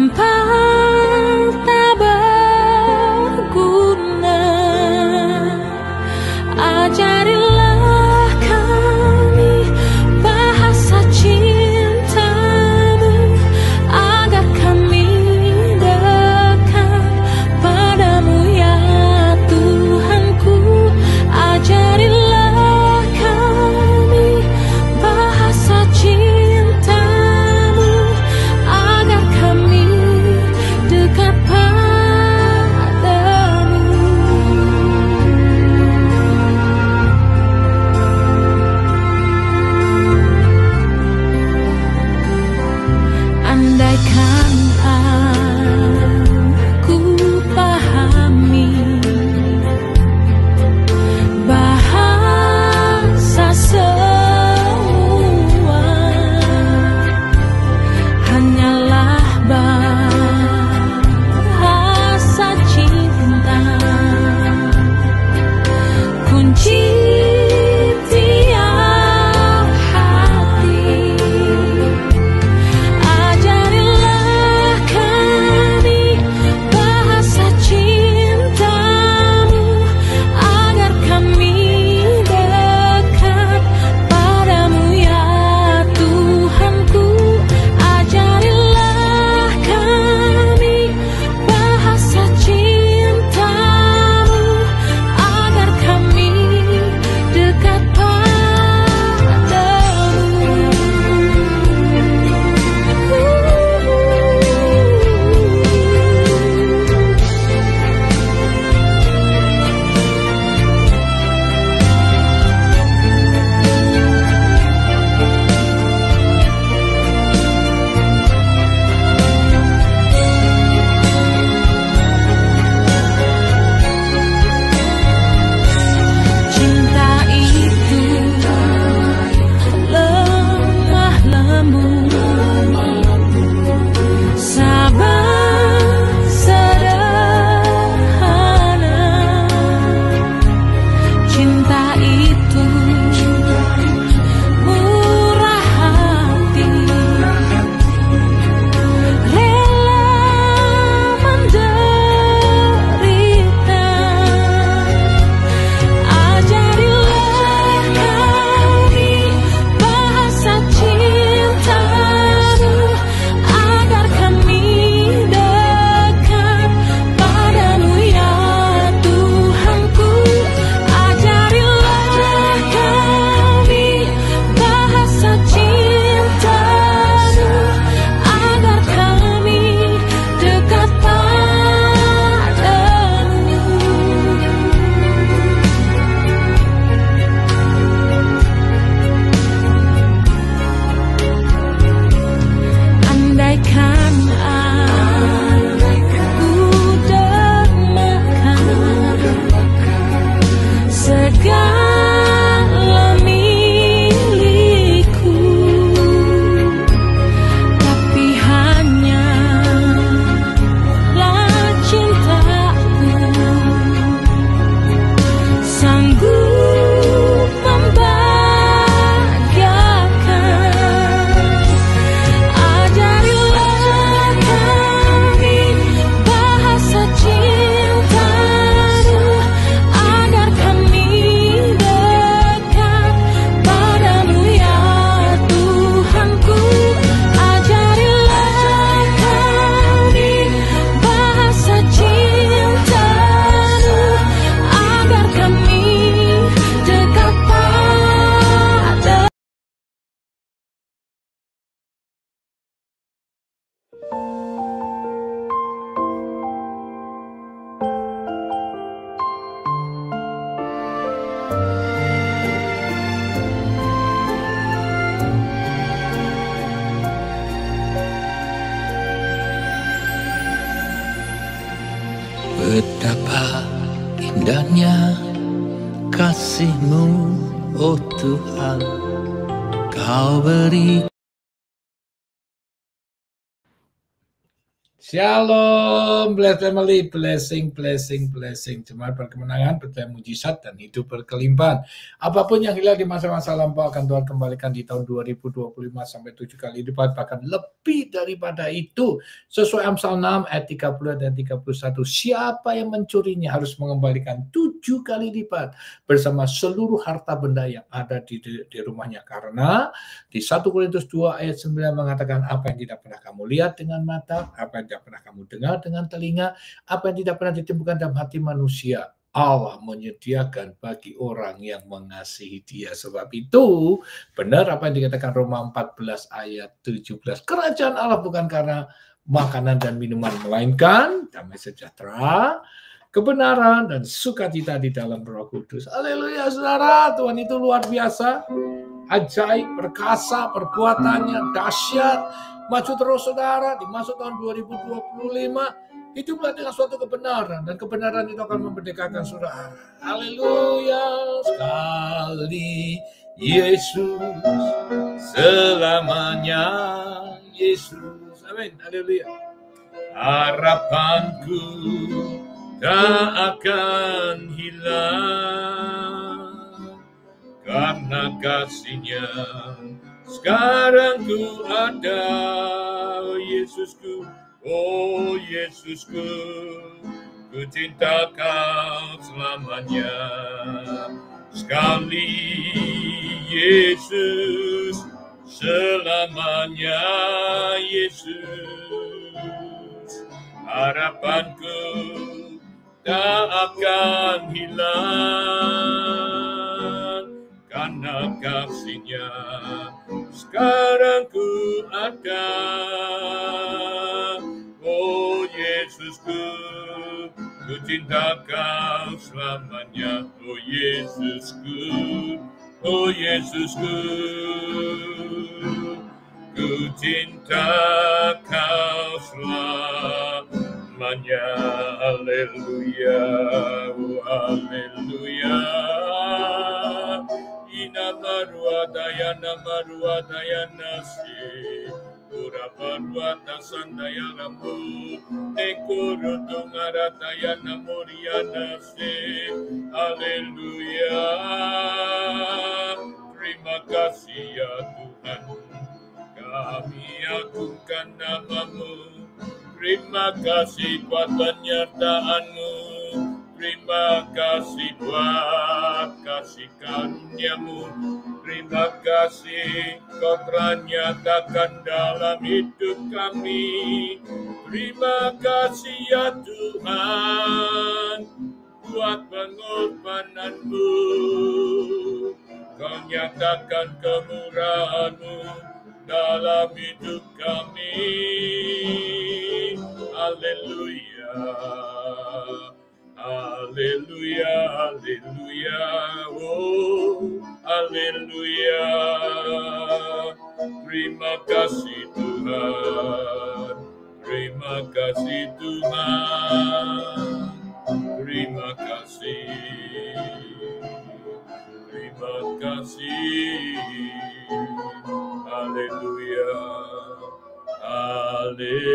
hampa tak berguna. Ajarilah kami bahasa cintamu, agar kami dekat padamu ya Tuhanku. Ajarilah kami bahasa cintamu, agar kami dekat padamu. Andaikan aku pahami bahasa semua, hanyalah bahasa cinta, kunci tiap hati. Ajarilah kami bahasa cintamu, agar kami dekat padamu ya Tuhanku. Ajarilah kami bahasa cintamu, agar kami dekat cinta itu lemah lembut, sabar sederhana. Cinta itu murah hati, rela menderita. Ajarilah kami bahasa cintamu, agar kami dekat padamu ya Tuhanku. Ajarilah kami bahasa cintamu, agar kami dekat padamu. Andaikan aku dermakan segala milikku, tapi hanyalah cintaku sanggup membahagiakan. Ajarilah kami bahasa cintamu, agar kami dekat padamu ya Tuhanku. Ajarilah kami bahasa cintamu, agar kami dekat padamu. Betapa indahnya kasih-Mu, oh Tuhan, Kau beri. Shalom, blessed family, blessing. Jemaat berkemenangan, percaya mujizat, dan hidup berkelimpahan. Apapun yang hilang di masa-masa lampau akan Tuhan kembalikan di tahun 2025 sampai 7 kali lipat, bahkan lebih daripada itu. Sesuai Amsal 6 ayat 30 dan 31, siapa yang mencurinya harus mengembalikan 7 kali lipat bersama seluruh harta benda yang ada di rumahnya. Karena di 1 Korintus 2 ayat 9 mengatakan, apa yang tidak pernah kamu lihat dengan mata, apa yang tidak pernah kamu dengar dengan telinga, apa yang tidak pernah ditemukan dalam hati manusia, Allah menyediakan bagi orang yang mengasihi Dia. Sebab itu benar apa yang dikatakan Roma 14 ayat 17. Kerajaan Allah bukan karena makanan dan minuman, melainkan damai sejahtera, kebenaran, dan sukacita di dalam Roh Kudus. Haleluya, saudara. Tuhan itu luar biasa, ajaib, perkasa, perbuatannya dahsyat. Maju terus saudara, di masa tahun 2025 hiduplah dengan suatu kebenaran, dan kebenaran itu akan memerdekakan saudara. Haleluya. Sekali Yesus, selamanya Yesus. Amin. Haleluya. Harapanku tak akan hilang, karena kasih-Nya sekarang ku ada. Oh Yesusku, oh Yesusku, ku cinta Kau selamanya. Sekali Yesus, selamanya Yesus. Harapanku tak akan hilang, karena kasih-Nya sekarang ku ada. Oh Yesusku, ku cinta Kau selamanya. Oh Yesusku, oh Yesusku, ku cinta Kau selamanya. Haleluya, oh haleluya. Maruadayana si Pura Parwata Sandaya Ramu Nekuru Tungaratayana Muriana si. Haleluya. Terima kasih ya Tuhan, kami agungkan nama-Mu. Terima kasih buat penyertaan-Mu. Terima kasih buat kasih karunia-Mu. Terima kasih Kau telah nyatakan dalam hidup kami. Terima kasih ya Tuhan buat pengorbanan-Mu. Kau nyatakan kemurahan-Mu dalam hidup kami. Haleluya. Haleluya, haleluya, oh, haleluya. Terima kasih Tuhan, terima kasih Tuhan, terima kasih, terima kasih. Haleluya, haleluya.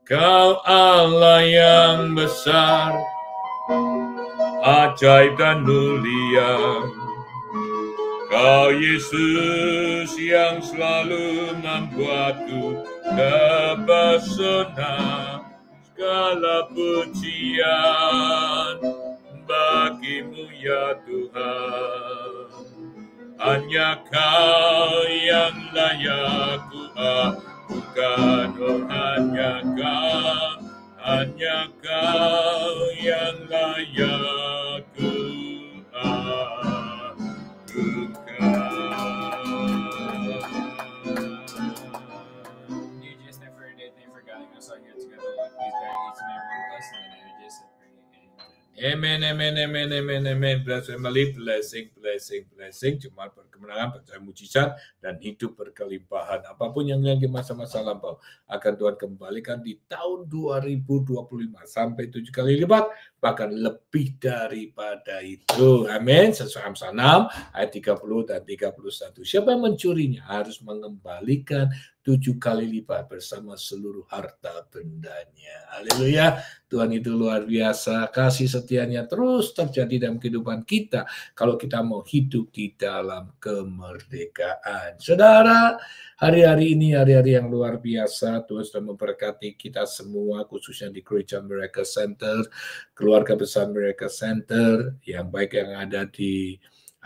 Kau Allah yang besar, ajaib dan mulia. Kau Yesus yang selalu membuatku terpesona. Segala pujian bagi-Mu ya Tuhan. Hanya Kau yang layak ku bukan hanya Kau yang layak ku Dear Jesus, thank you for your day, thank you for guiding us all here together. Lord, please guide each and every one of us. In the name of Jesus, I pray. Amen. Amen, amen, amen, amen, amen. Bless family, blessing. Jemaat berkemenangan, percaya mujizat, dan hidup berkelimpahan. Apapun yang lagi masa-masa lampau akan Tuhan kembalikan di tahun 2025 sampai 7 kali lipat, bahkan lebih daripada itu. Amin. Sesuai Amsal 6 ayat 30 dan 31. Siapa yang mencurinya harus mengembalikan 7 kali lipat bersama seluruh harta bendanya. Haleluya. Tuhan itu luar biasa. Kasih setianya terus terjadi dalam kehidupan kita kalau kita mau hidup di dalam kemerdekaan. Saudara, hari-hari ini hari-hari yang luar biasa. Tuhan sudah memberkati kita semua, khususnya di Gereja Miracle Center, keluarga besar Miracle Center, yang baik yang ada di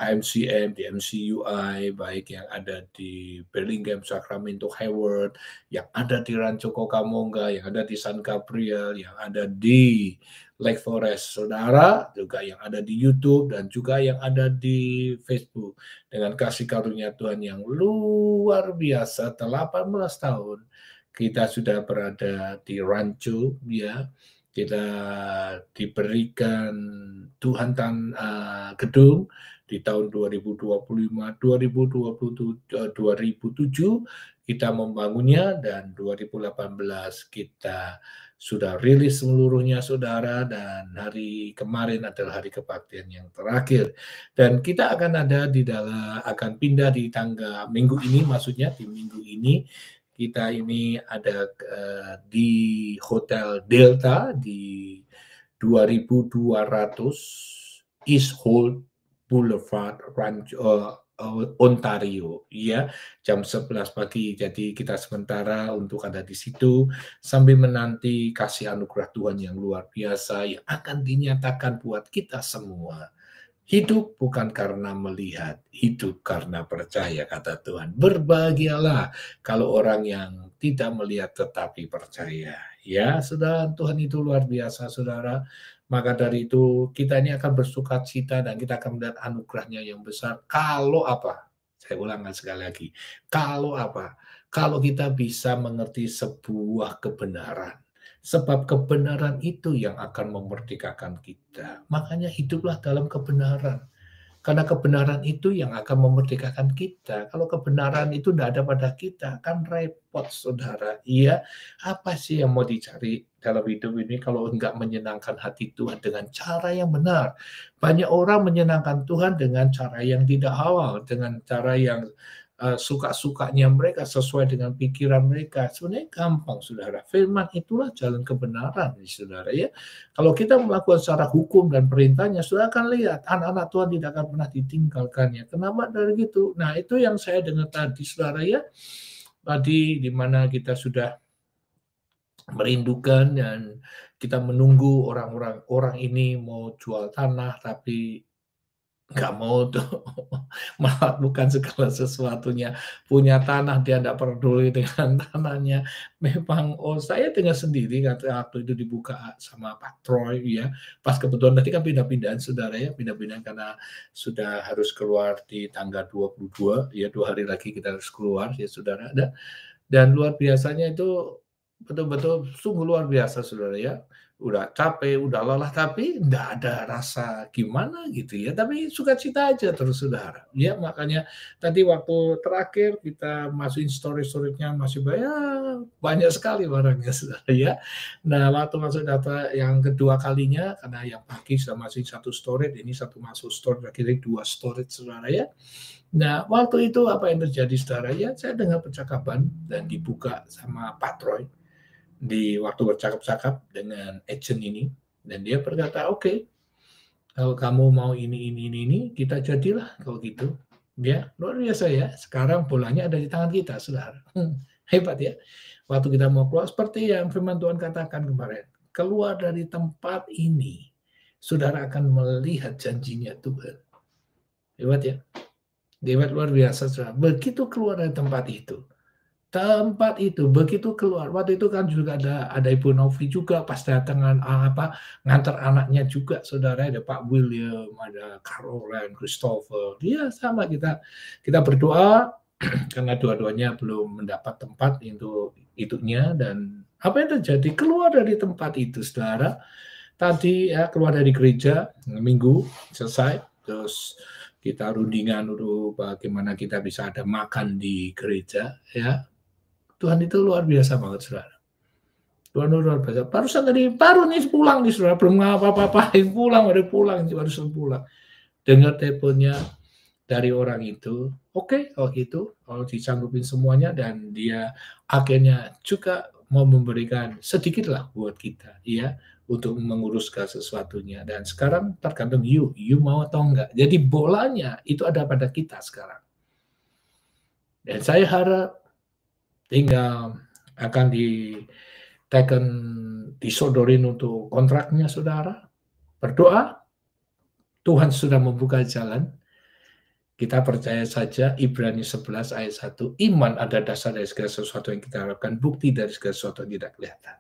IMCM, di MCUI, baik yang ada di Burlingame, Sacramento, Hayward, yang ada di Rancho Cucamonga, yang ada di San Gabriel, yang ada di Lake Forest, saudara, juga yang ada di YouTube, dan juga yang ada di Facebook. Dengan kasih karunia Tuhan yang luar biasa, 18 tahun, kita sudah berada di Rancho, ya. Kita diberikan Tuhan gedung di tahun 2025, 2007 kita membangunnya, dan 2018 kita sudah rilis seluruhnya, saudara, dan hari kemarin adalah hari kebaktian yang terakhir. Dan kita akan akan pindah di minggu ini, maksudnya di minggu ini, kita ini ada di Hotel Delta di 2200 East Holt Boulevard, Ontario, ya, jam 11 pagi. Jadi kita sementara untuk ada di situ sambil menanti kasih anugerah Tuhan yang luar biasa yang akan dinyatakan buat kita semua. Hidup bukan karena melihat, hidup karena percaya, kata Tuhan. Berbahagialah kalau orang yang tidak melihat tetapi percaya. Ya, saudara, Tuhan itu luar biasa, saudara. Maka dari itu kita ini akan bersukacita dan kita akan melihat anugerahnya yang besar. Kalau apa? Saya ulangi sekali lagi. Kalau apa? Kalau kita bisa mengerti sebuah kebenaran. Sebab kebenaran itu yang akan memerdekakan kita. Makanya hiduplah dalam kebenaran. Karena kebenaran itu yang akan memerdekakan kita. Kalau kebenaran itu tidak ada pada kita, kan repot, saudara. Iya, apa sih yang mau dicari dalam hidup ini kalau enggak menyenangkan hati Tuhan dengan cara yang benar? Banyak orang menyenangkan Tuhan dengan cara yang tidak halal, dengan cara yang suka-sukanya mereka, sesuai dengan pikiran mereka. Sebenarnya gampang, saudara. Firman itulah jalan kebenaran, saudara, ya. Kalau kita melakukan secara hukum dan perintahnya, saudara akan lihat anak-anak Tuhan tidak akan pernah ditinggalkannya. Kenapa dari gitu? Nah, itu yang saya dengar tadi, saudara, ya. Tadi di mana kita sudah merindukan dan kita menunggu orang ini mau jual tanah, tapi nggak mau tuh melakukan segala sesuatunya, punya tanah dia tidak peduli dengan tanahnya. Memang saya dengar sendiri waktu itu dibuka sama Pak Troy, ya, pas kebetulan nanti kan pindah-pindahan, saudara, ya, pindah-pindahan karena sudah harus keluar di tanggal 22, ya, 2 hari lagi kita harus keluar, ya, saudara. Dan luar biasanya itu betul-betul sungguh luar biasa, saudara, ya. Udah capek, udah lelah, tapi enggak ada rasa gimana gitu, ya. Tapi sukacita aja terus, saudara. Ya, makanya tadi waktu terakhir kita masukin story-story-nya masih banyak sekali barangnya, saudara, ya. Nah, waktu masuk data yang kedua kalinya, karena yang pagi sudah masukin 1 storage, ini 1 masuk storage, akhirnya 2 storage, saudara, ya. Nah, waktu itu apa yang terjadi, saudara, ya, saya dengar percakapan dan dibuka sama Pak Troy di waktu bercakap-cakap dengan agent ini, dan dia berkata, oke, kalau kamu mau ini, kita jadilah kalau gitu. Ya, luar biasa, ya. Sekarang bolanya ada di tangan kita, saudara. Hebat, ya. Waktu kita mau keluar, seperti yang firman Tuhan katakan kemarin, keluar dari tempat ini, saudara akan melihat janjinya Tuhan. Hebat, ya. Hebat, luar biasa, saudara. Begitu keluar dari tempat itu, begitu keluar, waktu itu kan juga ada Ibu Novi juga pas datangan ngantar anaknya juga, saudara, ada Pak William, ada Caroline, Christopher, dia sama kita berdoa karena dua-duanya belum mendapat tempat untuk itunya. Dan apa yang terjadi, keluar dari tempat itu, saudara, tadi ya, keluar dari gereja minggu selesai, terus kita rundingan dulu bagaimana kita bisa ada makan di gereja, ya. Tuhan itu luar biasa banget, saudara. Tuhan luar biasa. Baru nih pulang nih, saudara, belum ngapa-ngapain, baru pulang. Dengar teleponnya dari orang itu, Oke, kalau gitu, kalau disanggupin semuanya dan dia akhirnya juga mau memberikan sedikitlah buat kita, ya, untuk menguruskan sesuatunya. Dan sekarang tergantung you mau atau enggak. Jadi bolanya itu ada pada kita sekarang. Dan saya harap tinggal akan disodorin untuk kontraknya, saudara. Berdoa, Tuhan sudah membuka jalan. Kita percaya saja Ibrani 11 ayat 1, iman ada dasar dari segala sesuatu yang kita harapkan, bukti dari segala sesuatu yang tidak kelihatan.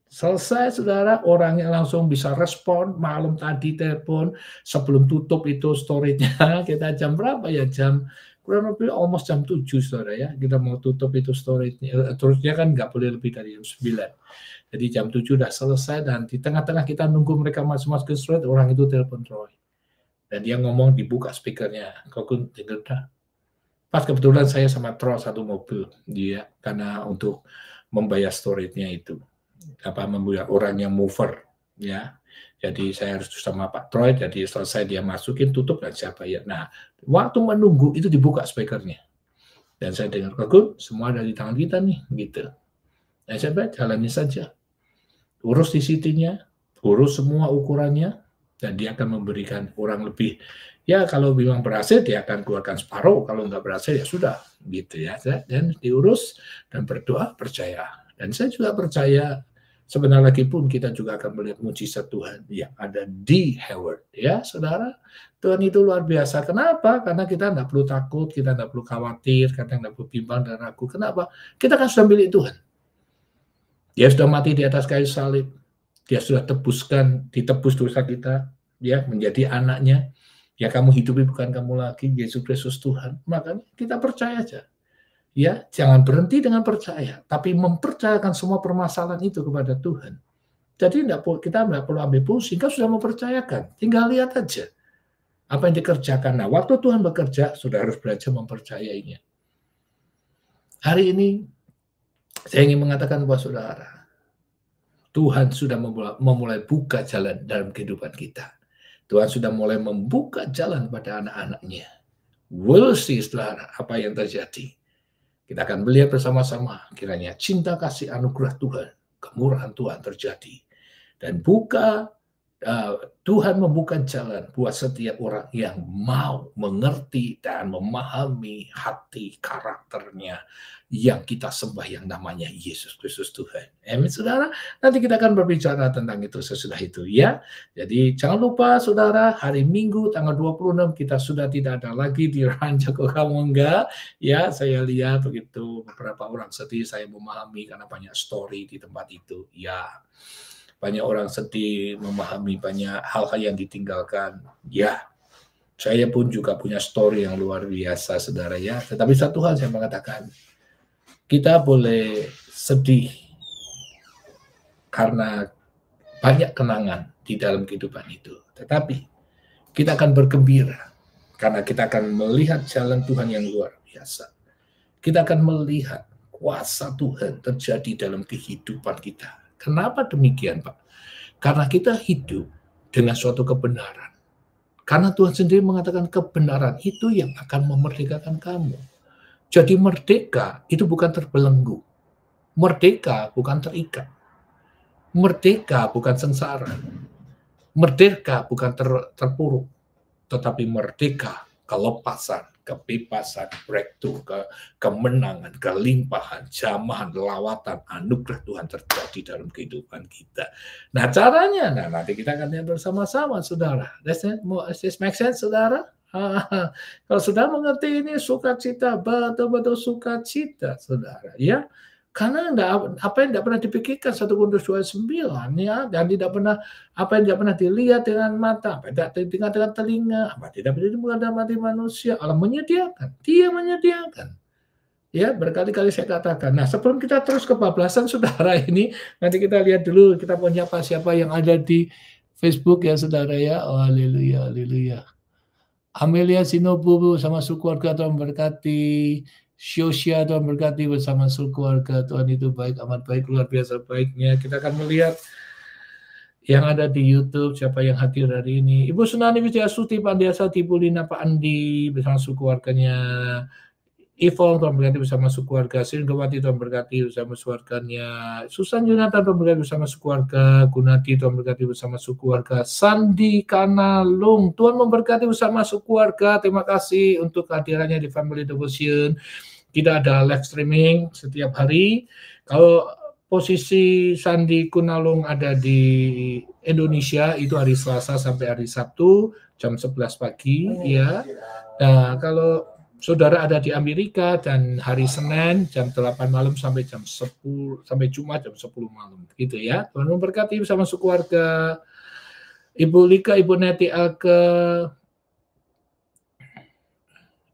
Selesai, saudara, orangnya langsung bisa respon. Malam tadi telepon, sebelum tutup itu storage-nya, kita jam berapa ya? Jam kurang lebih almost jam 7, saudara ya. Kita mau tutup itu storage-nya. Terusnya kan nggak boleh lebih dari jam 9. Jadi jam 7 udah selesai, dan di tengah-tengah kita nunggu mereka masuk ke storage, orang itu telepon Troy. Dan dia ngomong, dibuka speakernya, kok tinggal dah. Pas kebetulan saya sama Troy satu mobil dia, karena untuk membayar storage-nya itu, membayar orang yang mover, ya. Jadi saya harus sama Pak Troy, jadi selesai dia masukin, tutup, dan saya bayar. Nah, waktu menunggu itu dibuka speakernya. Dan saya dengar, kok semua ada di tangan kita nih, gitu. Dan saya bilang, jalani saja. Urus di CT-nya, urus semua ukurannya, dan dia akan memberikan kurang lebih, ya kalau memang berhasil dia akan keluarkan separuh, kalau nggak berhasil ya sudah, gitu ya. Dan diurus dan berdoa, percaya. Dan saya juga percaya sebentar lagi pun kita juga akan melihat mujizat Tuhan yang ada di Hayward, ya saudara. Tuhan itu luar biasa. Kenapa? Karena kita nggak perlu takut, kita nggak perlu khawatir, kita nggak perlu bimbang dan ragu. Kenapa? Kita kan sudah milik Tuhan. Dia sudah mati di atas kayu salib. Dia sudah ditebus dosa kita, ya, menjadi anaknya. Ya, kamu hidupi bukan kamu lagi, Yesus Kristus Tuhan. Makanya kita percaya aja. Ya, jangan berhenti dengan percaya, tapi mempercayakan semua permasalahan itu kepada Tuhan. Jadi kita tidak perlu ambil pusing, kita sudah mempercayakan. Tinggal lihat aja apa yang dikerjakan. Nah, waktu Tuhan bekerja, sudah harus belajar mempercayainya. Hari ini, saya ingin mengatakan buat saudara, Tuhan sudah memulai buka jalan dalam kehidupan kita. Tuhan sudah mulai membuka jalan pada anak-anaknya. We'll see, saudara, apa yang terjadi. Kita akan melihat bersama-sama kiranya cinta kasih anugerah Tuhan, kemurahan Tuhan terjadi. Dan Tuhan membuka jalan buat setiap orang yang mau mengerti dan memahami hati karakternya yang kita sembah yang namanya Yesus Kristus Tuhan. Amin, saudara. Nanti kita akan berbicara tentang itu sesudah itu, ya. Jadi jangan lupa, saudara, hari Minggu tanggal 26 kita sudah tidak ada lagi di Ranjako Kamangga. Ya, saya lihat begitu beberapa orang sedih, saya memahami karena banyak story di tempat itu. Ya, banyak orang sedih, memahami banyak hal-hal yang ditinggalkan. Ya, saya pun juga punya story yang luar biasa, saudara ya. Tetapi satu hal saya mengatakan, kita boleh sedih karena banyak kenangan di dalam kehidupan itu. Tetapi kita akan bergembira karena kita akan melihat jalan Tuhan yang luar biasa. Kita akan melihat kuasa Tuhan terjadi dalam kehidupan kita. Kenapa demikian, Pak? Karena kita hidup dengan suatu kebenaran. Karena Tuhan sendiri mengatakan kebenaran itu yang akan memerdekakan kamu. Jadi merdeka itu bukan terbelenggu. Merdeka bukan terikat. Merdeka bukan sengsara. Merdeka bukan terpuruk. Tetapi merdeka, kelepasan, kebebasan, breakthrough, kemenangan, kelimpahan, jamahan, lawatan, anugerah Tuhan terjadi dalam kehidupan kita. Nah, caranya, nanti kita akan lihat bersama-sama, saudara. Does this make sense, saudara? Kalau sudah mengerti ini, sukacita, betul-betul sukacita, saudara. Ya, karena apa yang tidak pernah dipikirkan 1 Korintus 2:9, ya, dan tidak pernah apa yang tidak pernah dilihat dengan mata, tidak terdengar dengan telinga, apa tidak bisa dalam hati manusia. Allah menyediakan, Dia menyediakan. Ya, berkali-kali saya katakan. Nah, sebelum kita terus kebablasan, saudara, ini nanti kita lihat dulu kita punya siapa yang ada di Facebook, ya, saudara ya. Oh, haleluya, haleluya. Amelia Sinobu sama keluarga, Tuhan berkati. Syosya, Tuhan berkati bersama keluarga. Tuhan itu baik, amat baik, luar biasa baiknya. Kita akan melihat yang ada di YouTube, siapa yang hadir hari ini. Ibu Sunani Wijastuti, Pak Andiasa, Ibu Lina, Pak Andi, bersama suku keluarganya. Ivon, Tuhan berkati bersama suku keluarga. Singgawati, Tuhan berkati bersama suku keluarganya. Susan Jonathan, Tuhan berkati bersama suku keluarga. Gunadi, Tuhan berkati bersama suku keluarga. Sandi Kanalung, Tuhan memberkati bersama suku keluarga. Terima kasih untuk kehadirannya di Family Devotion. Kita ada live streaming setiap hari. Kalau posisi Sandi Kunalung ada di Indonesia itu hari Selasa sampai hari Sabtu jam 11 pagi ya. Nah, kalau saudara ada di Amerika dan hari Senin jam 8 malam sampai jam 10 sampai Jumat jam 10 malam gitu ya. Tuhan memberkati bersama suku keluarga. Ibu Lika, Ibu Neti Alke,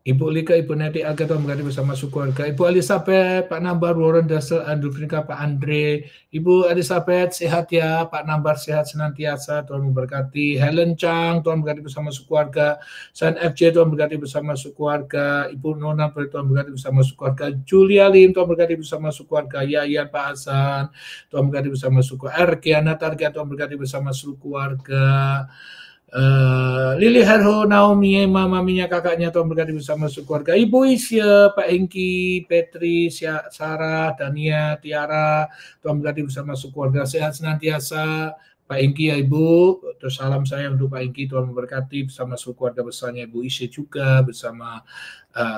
Ibu Lika, Ibu Neti Alke, Tuhan berkati bersama suku keluarga. Ibu Elizabeth, Pak Nambar, Warren Dasel, Andrew Frika, Pak Andre. Ibu Elizabeth, sehat ya. Pak Nambar, sehat senantiasa. Tuhan memberkati. Helen Chang, Tuhan berkati bersama suku keluarga. San FJ, Tuhan berkati bersama suku keluarga. Ibu Nona, Tuhan berkati bersama suku keluarga. Julia Lim, Tuhan berkati bersama suku keluarga. Yayan, Pak Hasan, Tuhan berkati bersama suku. Erkiana Targa, Tuhan berkati bersama suku keluarga. Lili Herho, Naomi, Emma, maminya, kakaknya, Tuhan berkati bersama suku keluarga. Ibu Isya, Pak Hengki, Petri, Sarah, Dania, Tiara, Tuhan berkati bersama suku keluarga. Sehat senantiasa Pak Hengki ya Ibu. Terus salam saya untuk Pak Hengki, Tuhan memberkati bersama suku keluarga besarnya Ibu Isya juga, bersama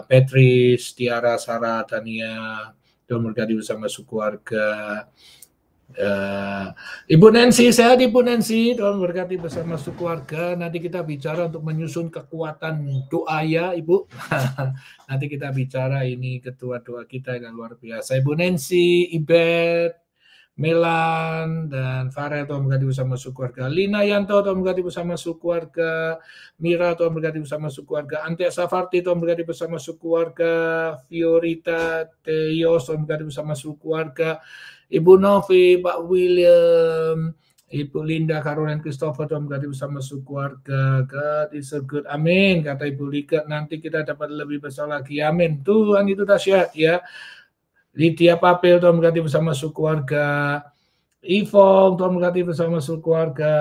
Petri, Tiara, Sarah, Dania, Tuhan memberkati bersama suku keluarga. Ibu Nancy, sehat Ibu Nancy, Tuhan berkati bersama suku keluarga. Nanti kita bicara untuk menyusun kekuatan doa ya Ibu. Nanti kita bicara, ini ketua doa kita yang luar biasa. Ibu Nancy, Ibet, Melan, dan Farel, Tuhan berkati bersama suku keluarga. Lina Yanto, Tuhan berkati bersama suku keluarga. Mira, Tuhan berkati bersama suku keluarga. Ante Safarti, Tuhan berkati bersama suku keluarga. Fiorita Teos, Tuhan berkati bersama suku keluarga. Ibu Novi, Pak William, Ibu Linda, Caroline, Christopher, Tuhan berkati bersama suku keluarga. God is so good. Amin. Kata Ibu Lika, nanti kita dapat lebih besar lagi. Amin. Tuhan itu dahsyat ya. Lydia Papel, Tuhan berkati bersama suku keluarga. Ivong, Tuhan berkati bersama suku keluarga.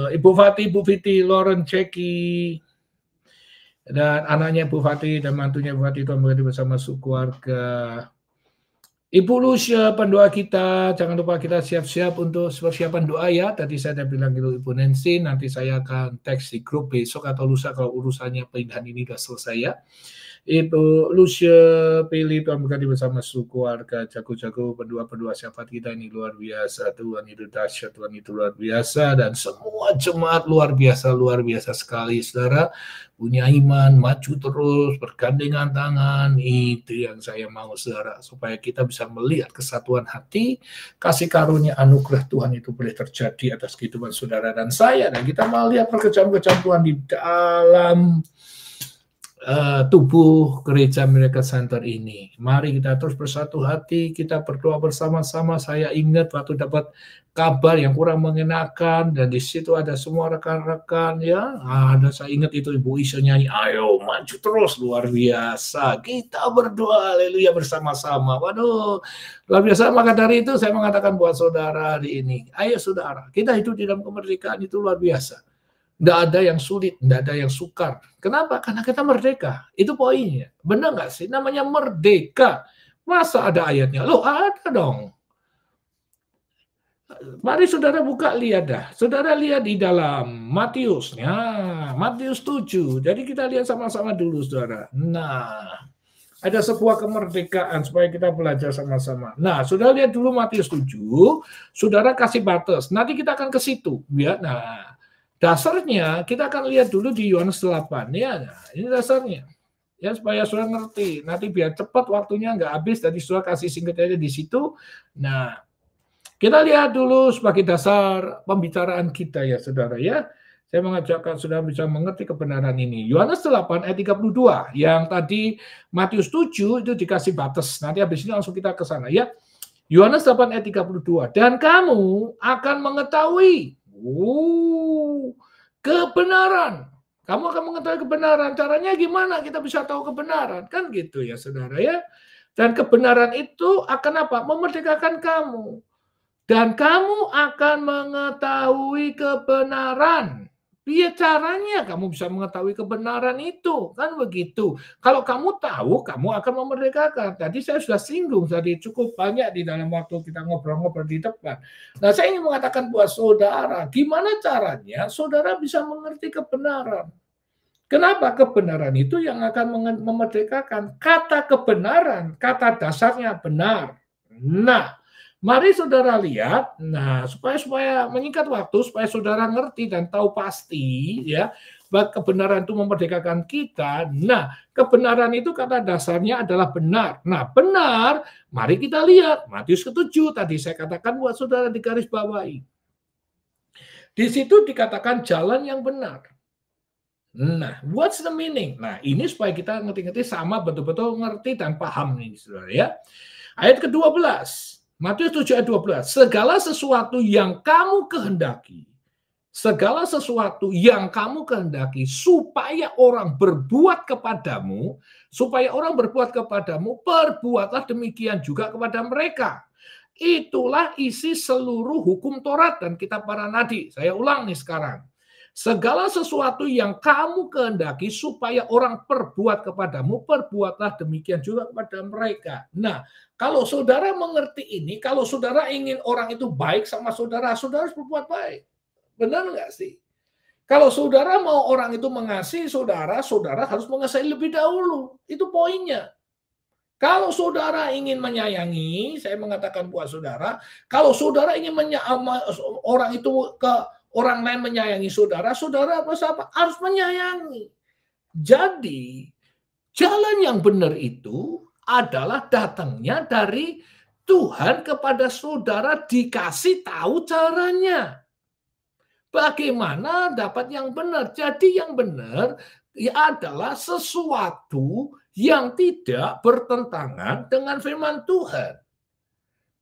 Ibu Fatih, Ibu Fiti, Lauren, Ceki, dan anaknya Bu Fatih dan mantunya Bu Fatih, Tuhan berkati bersama suku keluarga. Ibu Lucia, pendoa kita, jangan lupa kita siap-siap untuk persiapan doa ya. Tadi saya sudah bilang gitu Ibu Nancy, nanti saya akan teks di grup besok atau lusa kalau urusannya pindahan ini sudah selesai ya. Ibu Lucia pilih, Tuhan berkati bersama suku keluarga. Jago-jago pendua-pendua syafaat kita ini luar biasa. Tuhan itu dahsyat, Tuhan itu luar biasa. Dan semua jemaat luar biasa sekali saudara. Punya iman, maju terus, bergandengan tangan. Itu yang saya mau saudara. Supaya kita bisa melihat kesatuan hati, kasih karunia anugerah Tuhan itu boleh terjadi atas kehidupan saudara dan saya. Dan kita melihat pekerjaan-pekerjaan Tuhan di dalam tubuh gereja Miracle Center ini. Mari kita terus bersatu hati, kita berdoa bersama-sama. Saya ingat waktu dapat kabar yang kurang mengenakan dan di situ ada semua rekan-rekan ya. Ada, saya ingat itu Ibu Isya nyanyi, ayo maju terus, luar biasa. Kita berdoa haleluya bersama-sama. Waduh, luar biasa. Maka dari itu saya mengatakan buat saudara hari ini, ayo saudara, kita hidup di dalam kemerdekaan itu luar biasa. Tidak ada yang sulit, tidak ada yang sukar. Kenapa? Karena kita merdeka. Itu poinnya. Benar nggak sih? Namanya merdeka. Masa ada ayatnya? Loh, ada dong. Mari saudara buka, lihat dah. Saudara lihat di dalam Matius. Ya, Matius 7. Jadi kita lihat sama-sama dulu, saudara. Nah, ada sebuah kemerdekaan supaya kita belajar sama-sama. Nah, saudara lihat dulu Matius 7. Saudara kasih batas. Nanti kita akan ke situ. Ya, nah. Dasarnya kita akan lihat dulu di Yohanes 8 ya. Nah, ini dasarnya. Ya supaya saudara ngerti. Nanti biar cepat waktunya nggak habis, tadi saudara kasih singkat aja di situ. Nah, kita lihat dulu sebagai dasar pembicaraan kita ya saudara ya. Saya mengajarkan saudara bisa mengerti kebenaran ini. Yohanes 8 ayat 32. Yang tadi Matius 7 itu dikasih batas. Nanti habis ini langsung kita ke sana ya. Yohanes 8 ayat 32. Dan kamu akan mengetahui kebenaran. Kamu akan mengetahui kebenaran. Caranya gimana kita bisa tahu kebenaran? Kan gitu ya saudara ya. Dan kebenaran itu akan apa? Memerdekakan kamu. Dan kamu akan mengetahui kebenaran. Biar caranya kamu bisa mengetahui kebenaran itu. Kan begitu. Kalau kamu tahu, kamu akan memerdekakan. Tadi saya sudah singgung, tadi cukup banyak di dalam waktu kita ngobrol-ngobrol di depan. Nah, saya ingin mengatakan buat saudara, gimana caranya saudara bisa mengerti kebenaran. Kenapa? Kebenaran itu yang akan memerdekakan. Kata kebenaran, kata dasarnya benar. Nah, mari saudara lihat, nah supaya menyingkat waktu, supaya saudara ngerti dan tahu pasti ya, bahwa kebenaran itu memerdekakan kita. Nah, kebenaran itu kata dasarnya adalah benar. Nah, benar, mari kita lihat Matius ke-7 tadi saya katakan buat saudara di garis bawahi. Di situ dikatakan jalan yang benar. Nah, what's the meaning? Nah, ini supaya kita ngerti-ngerti sama betul-betul ngerti dan paham nih, saudara ya. Ayat ke-12. Matius 7 ayat 12. Segala sesuatu yang kamu kehendaki, supaya orang berbuat kepadamu, perbuatlah demikian juga kepada mereka. Itulah isi seluruh hukum Taurat dan kitab para nabi. Saya ulang nih sekarang. Segala sesuatu yang kamu kehendaki supaya orang perbuat kepadamu, perbuatlah demikian juga kepada mereka. Nah, kalau saudara mengerti ini, kalau saudara ingin orang itu baik sama saudara, saudara harus berbuat baik. Benar nggak sih? Kalau saudara mau orang itu mengasihi saudara, saudara harus mengasihi lebih dahulu. Itu poinnya. Kalau saudara ingin menyayangi, saya mengatakan buat saudara, kalau saudara ingin orang itu orang lain menyayangi saudara, saudara harus menyayangi. Jadi, jalan yang benar itu adalah datangnya dari Tuhan kepada saudara, dikasih tahu caranya. Bagaimana dapat yang benar? Jadi yang benar adalah sesuatu yang tidak bertentangan dengan firman Tuhan.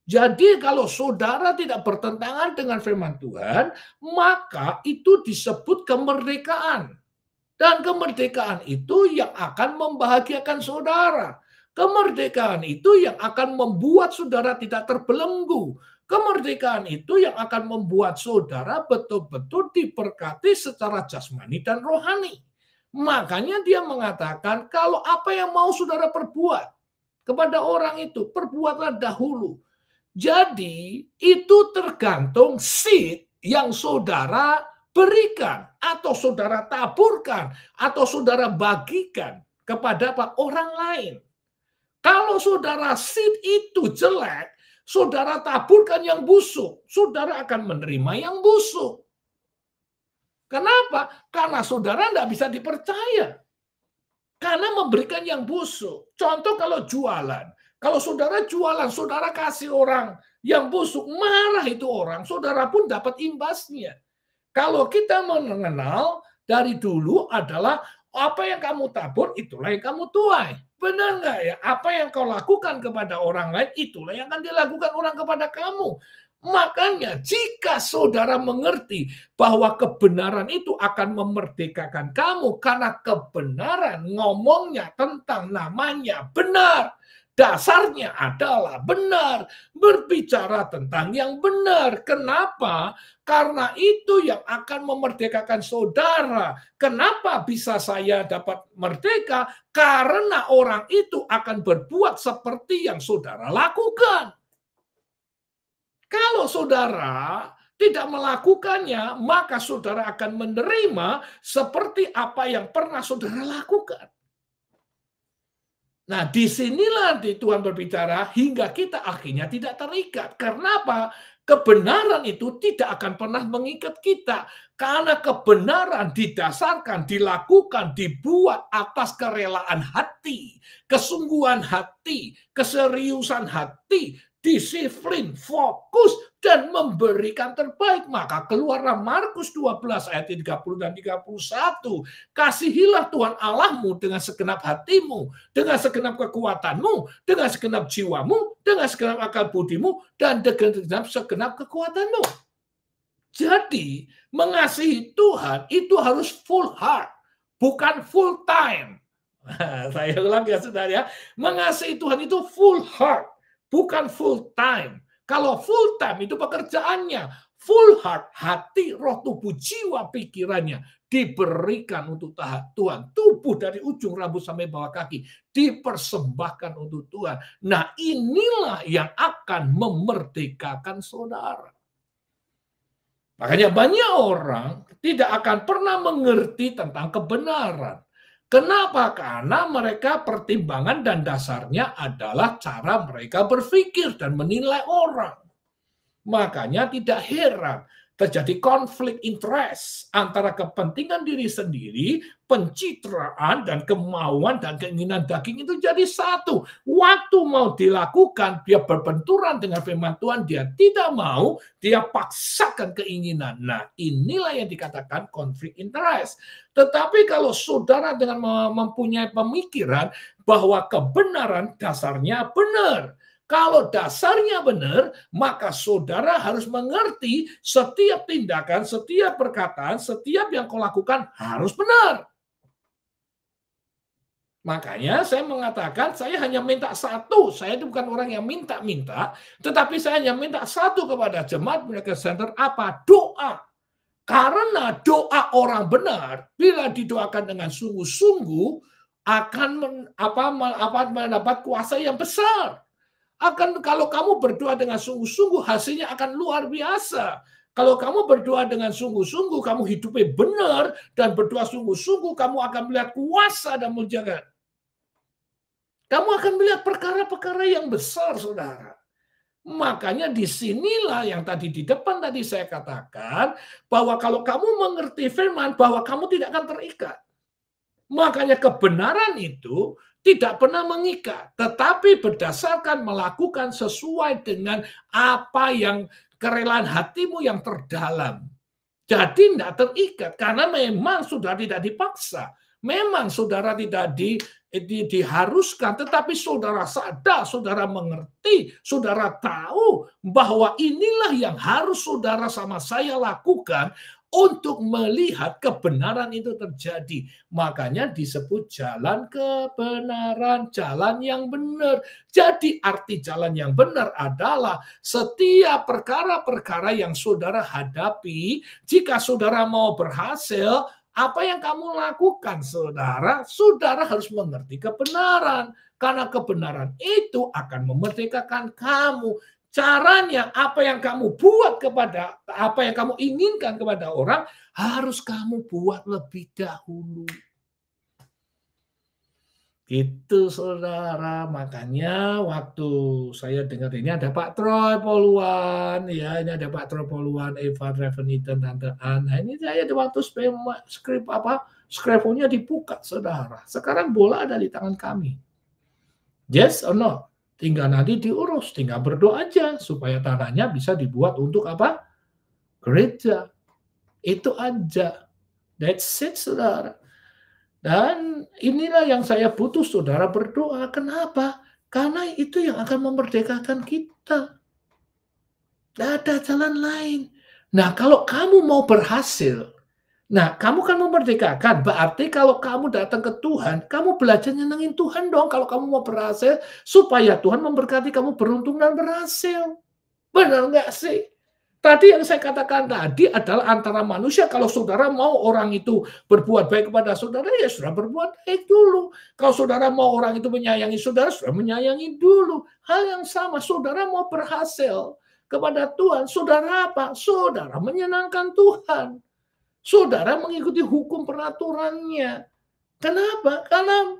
Jadi kalau saudara tidak bertentangan dengan firman Tuhan, maka itu disebut kemerdekaan. Dan kemerdekaan itu yang akan membahagiakan saudara. Kemerdekaan itu yang akan membuat saudara tidak terbelenggu. Kemerdekaan itu yang akan membuat saudara betul-betul diberkati secara jasmani dan rohani. Makanya dia mengatakan, kalau apa yang mau saudara perbuat kepada orang itu, perbuatlah dahulu. Jadi itu tergantung seed yang saudara berikan atau saudara taburkan atau saudara bagikan kepada orang lain. Kalau saudara seed itu jelek, saudara taburkan yang busuk, saudara akan menerima yang busuk. Kenapa? Karena saudara tidak bisa dipercaya. Karena memberikan yang busuk. Contoh kalau jualan. Kalau saudara jualan, saudara kasih orang yang busuk, marah itu orang, saudara pun dapat imbasnya. Kalau kita mengenal dari dulu adalah apa yang kamu tabur, itulah yang kamu tuai. Benar nggak ya? Apa yang kau lakukan kepada orang lain, itulah yang akan dilakukan orang kepada kamu. Makanya jika saudara mengerti bahwa kebenaran itu akan memerdekakan kamu, karena kebenaran ngomongnya tentang namanya benar. Dasarnya adalah benar, berbicara tentang yang benar. Kenapa? Karena itu yang akan memerdekakan saudara. Kenapa bisa saya dapat merdeka? Karena orang itu akan berbuat seperti yang saudara lakukan. Kalau saudara tidak melakukannya, maka saudara akan menerima seperti apa yang pernah saudara lakukan. Nah, disinilah Tuhan berbicara hingga kita akhirnya tidak terikat. Kenapa? Kebenaran itu tidak akan pernah mengikat kita. Karena kebenaran didasarkan, dilakukan, dibuat atas kerelaan hati, kesungguhan hati, keseriusan hati, disiplin, fokus, dan memberikan terbaik. Maka keluarlah Markus 12 ayat 30 dan 31. Kasihilah Tuhan Allahmu dengan segenap hatimu, dengan segenap kekuatanmu, dengan segenap jiwamu, dengan segenap akal budimu, dan dengan segenap kekuatanmu. Jadi, mengasihi Tuhan itu harus full heart, bukan full time. Saya ulang ya saudara ya. Mengasihi Tuhan itu full heart, bukan full time. Kalau full time itu pekerjaannya, full heart, hati, roh, tubuh, jiwa, pikirannya diberikan untuk Tuhan. Tubuh dari ujung rambut sampai bawah kaki dipersembahkan untuk Tuhan. Nah, inilah yang akan memerdekakan saudara. Makanya banyak orang tidak akan pernah mengerti tentang kebenaran. Kenapa? Karena mereka pertimbangan dan dasarnya adalah cara mereka berpikir dan menilai orang. Makanya tidak heran terjadi konflik interest antara kepentingan diri sendiri, pencitraan, dan kemauan dan keinginan daging itu jadi satu. Waktu mau dilakukan, dia berbenturan dengan firman Tuhan, dia tidak mau, dia paksakan keinginan. Nah, inilah yang dikatakan konflik interest. Tetapi kalau saudara dengan mempunyai pemikiran bahwa kebenaran dasarnya benar, kalau dasarnya benar, maka saudara harus mengerti setiap tindakan, setiap perkataan, setiap yang kau lakukan harus benar. Makanya saya mengatakan saya hanya minta satu. Saya itu bukan orang yang minta-minta, tetapi saya hanya minta satu kepada jemaat Miracle Center, apa? Doa. Karena doa orang benar, bila didoakan dengan sungguh-sungguh, akan mendapat kuasa yang besar. Kalau kamu berdoa dengan sungguh-sungguh, hasilnya akan luar biasa. Kalau kamu berdoa dengan sungguh-sungguh, kamu hidupnya benar, dan berdoa sungguh-sungguh, kamu akan melihat kuasa dan mujizat. Kamu akan melihat perkara-perkara yang besar, saudara. Makanya disinilah yang tadi di depan tadi saya katakan, bahwa kalau kamu mengerti firman, bahwa kamu tidak akan terikat. Makanya kebenaran itu tidak pernah mengikat, tetapi berdasarkan melakukan sesuai dengan apa yang kerelaan hatimu yang terdalam. Jadi tidak terikat, karena memang sudah tidak dipaksa. Memang saudara tidak diharuskan, tetapi saudara sadar, saudara mengerti, saudara tahu bahwa inilah yang harus saudara sama saya lakukan untuk melihat kebenaran itu terjadi. Makanya disebut jalan kebenaran, jalan yang benar. Jadi arti jalan yang benar adalah setiap perkara-perkara yang saudara hadapi, jika saudara mau berhasil, apa yang kamu lakukan, saudara? Saudara harus mengerti kebenaran. Karena kebenaran itu akan memerdekakan kamu. Caranya apa yang kamu buat kepada, apa yang kamu inginkan kepada orang, harus kamu buat lebih dahulu. Itu saudara, makanya waktu saya dengar ini ada Pak Troy Poluan, ya ini ada Pak Troy Poluan, Eva Reveniten, Tante Anna. Ini saya ada waktu skripnya dibuka, saudara. Sekarang bola ada di tangan kami. Yes or no? Tinggal nanti diurus, tinggal berdoa aja supaya tanahnya bisa dibuat untuk apa? Gereja. Itu aja. That's it, saudara. Dan inilah yang saya butuh saudara berdoa. Kenapa? Karena itu yang akan memerdekakan kita. Tidak ada jalan lain. Nah, kalau kamu mau berhasil, nah, kamu kan memerdekakan. Berarti kalau kamu datang ke Tuhan, kamu belajar nyenengin Tuhan dong. Kalau kamu mau berhasil, supaya Tuhan memberkati kamu beruntung dan berhasil. Benar nggak sih? Tadi yang saya katakan tadi adalah antara manusia. Kalau saudara mau orang itu berbuat baik kepada saudara, ya sudah berbuat baik dulu. Kalau saudara mau orang itu menyayangi saudara, sudah menyayangi dulu. Hal yang sama, saudara mau berhasil kepada Tuhan, saudara apa? Saudara menyenangkan Tuhan. Saudara mengikuti hukum peraturannya. Kenapa? Karena